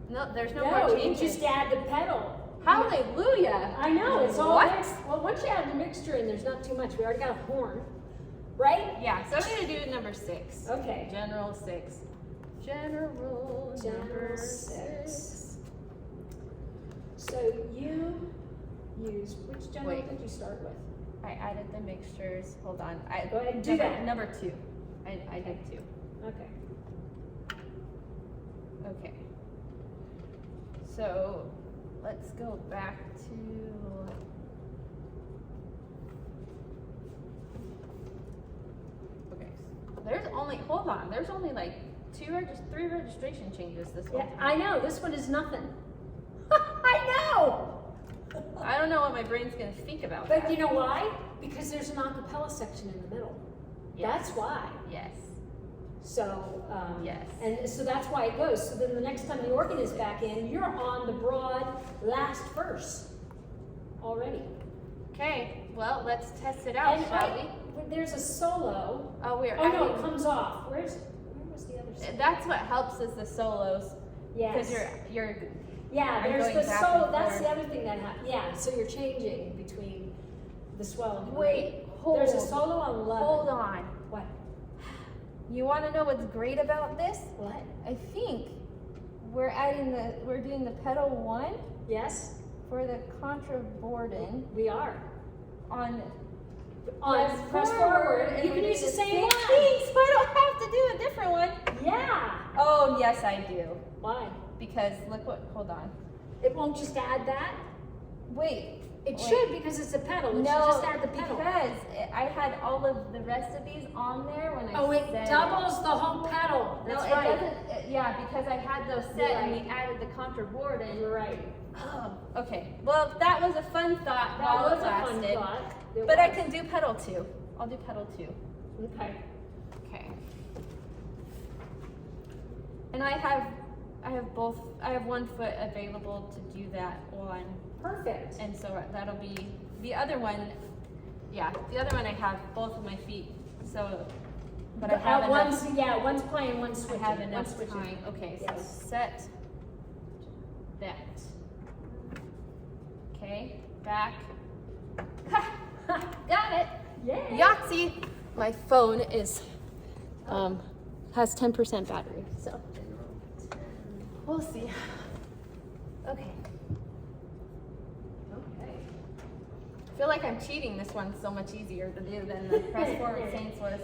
No, there's no No, more you changes. just add the pedal. Hallelujah! I know, it's all What? mixed. Well, once you add the mixture in, there's not too much. We already got a horn, right? Yeah, so I'm gonna do number 6. Okay. General 6. General number 6. So you use, which general Wait. did you start with? I added the mixtures. Hold on. Go ahead and do that. Number 2. I did 2. Okay. Okay. So let's go back to. Okay. There's only, hold on. There's only like 3 registration changes this whole Yeah, time. I know, this one is nothing. I know! I don't know what my brain's gonna think about But that. you know why? Because there's an acapella section in the middle. Yes. That's why. Yes. So, Yes. and so that's why it goes. So then the next time the organ is back in, you're on the broad last verse already. Okay, well, let's test it out, And shall we? there's a solo. Oh, we're Oh no, it adding- comes off. Where was the other side? That's what helps is the solos. Because Yes. you're Yeah, I'm there's going the back solo. and That's forth. the other thing that happens. Yeah, so you're changing between the swell and the Wait, hold. There's a solo on 11. Hold on. What? You want to know what's great about this? What? I think we're doing the pedal 1 Yes, for the contraborden we are. on Press forward. and You we're can doing use the same one. thing, so I don't have to do a different one. Yeah. Oh, yes, I do. Why? Because look what, hold on. It won't just add that? Wait. It wait. should because it's a pedal. It should No, just add the pedal. because I had all of the rest of these on there when I Oh, it said doubles the whole pedal. That's no, right. it doesn't. Yeah, because I had those set You're and right. we added the contraborden. You're right. Oh, okay. Well, that was a fun thought That while was it a fun lasted. thought. It But I was. can do pedal 2. I'll do pedal 2. Okay. Okay. And I have 1 foot available to do that on, Perfect. and so that'll be the other one. Yeah, the other one I have both of my feet. So, but I have enough. one's playing, one's I switching. have one's enough switching. time. Okay, so Yes. set that. Okay, back. Ha! Got it. Yay. Yahtzee! My phone is has 10% battery, so we'll see. Okay. Okay. I feel like I'm cheating. This one's so much easier to do than the Press Forward Saints was.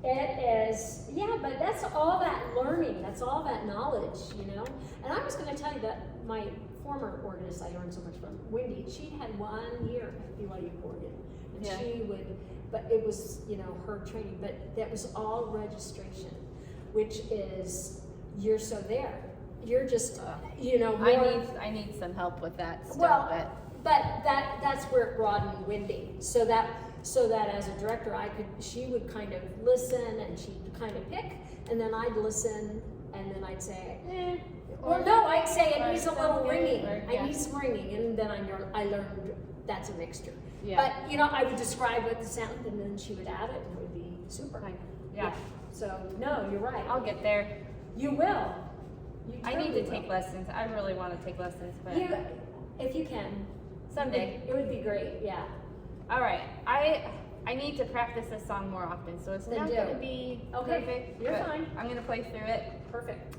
It is, yeah, but that's all that learning, that's all that knowledge, you know? And I was gonna tell you that my former organist I learned so much from, Wendy, she had 1 year at BYU organ. And Yeah. she would, but it was, you know, her training, but that was all registration, which is, you're so there. You're just, you know, more, I need some help with that still, well, but that's where it broadened Wendy. So that as a director, she would kind of listen and she'd kind of pick, and then I'd listen, and then I'd say, or no, I'd say it or needs a little something, ringing. or- I yeah. need some ringing, and then I learned that's a mixture. Yeah. But you know, I would describe what the sound, and then she would add it, and it would be super. Fine. Yeah. So no, you're right. I'll get there. You will. You I need totally to take will. lessons. I really want to take lessons, but If you can, someday. it would be great. Yeah. All right. I need to practice this song more often, so it's Then not do. going to be Okay, perfect. you're but fine. I'm going to play through it. Perfect.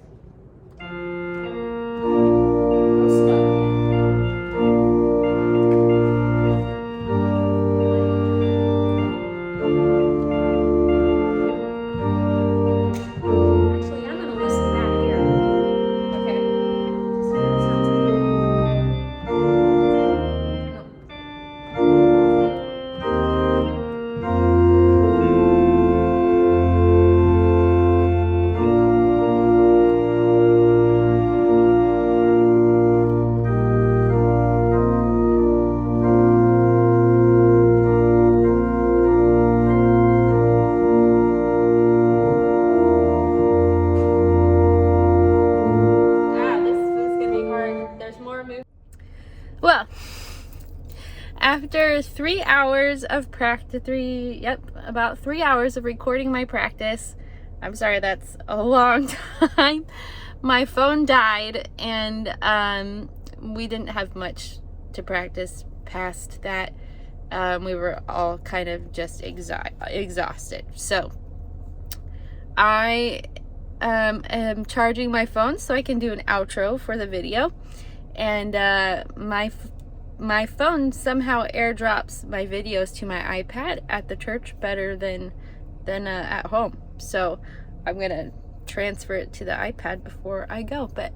Actually, I'm gonna listen back here. Okay. See what it sounds like. No. This is going to be hard. There's more moves. Well, after 3 hours of about 3 hours of recording my practice, I'm sorry, that's a long time, my phone died, and we didn't have much to practice past that. We were all kind of just exhausted. So I am charging my phone so I can do an outro for the video, and my phone somehow airdrops my videos to my iPad at the church better than at home. So I'm gonna transfer it to the iPad before I go. But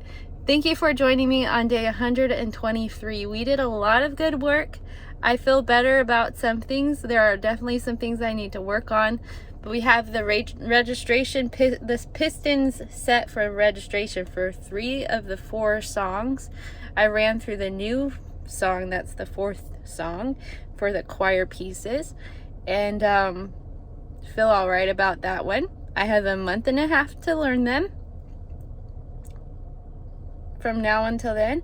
thank you for joining me on day 123. We did a lot of good work. I feel better about some things. There are definitely some things I need to work on. But we have the registration, this pistons set for registration for 3 of the 4 songs. I ran through the new song, that's the 4th song, for the choir pieces, and feel all right about that one. I have a month and a half to learn them from now until then.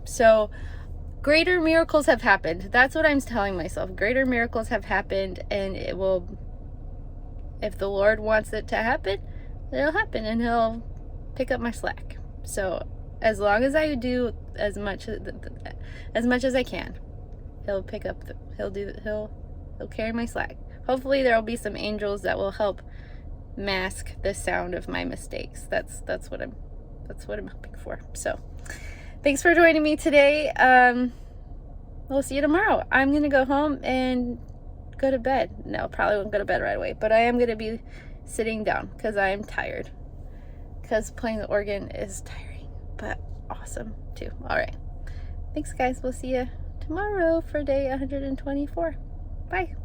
So greater miracles have happened. That's what I'm telling myself. Greater miracles have happened, and it will, if the Lord wants it to happen, it'll happen, and he'll pick up my slack. So as long as I do as much as I can, he'll pick up he'll carry my slack. Hopefully there'll be some angels that will help mask the sound of my mistakes. That's what I'm hoping for. So thanks for joining me today. We'll see you tomorrow. I'm gonna go home and go to bed. No, probably won't go to bed right away, but I am gonna be sitting down because I am tired, because playing the organ is tiring but awesome too. All right, thanks guys. We'll see you tomorrow for day 124. Bye.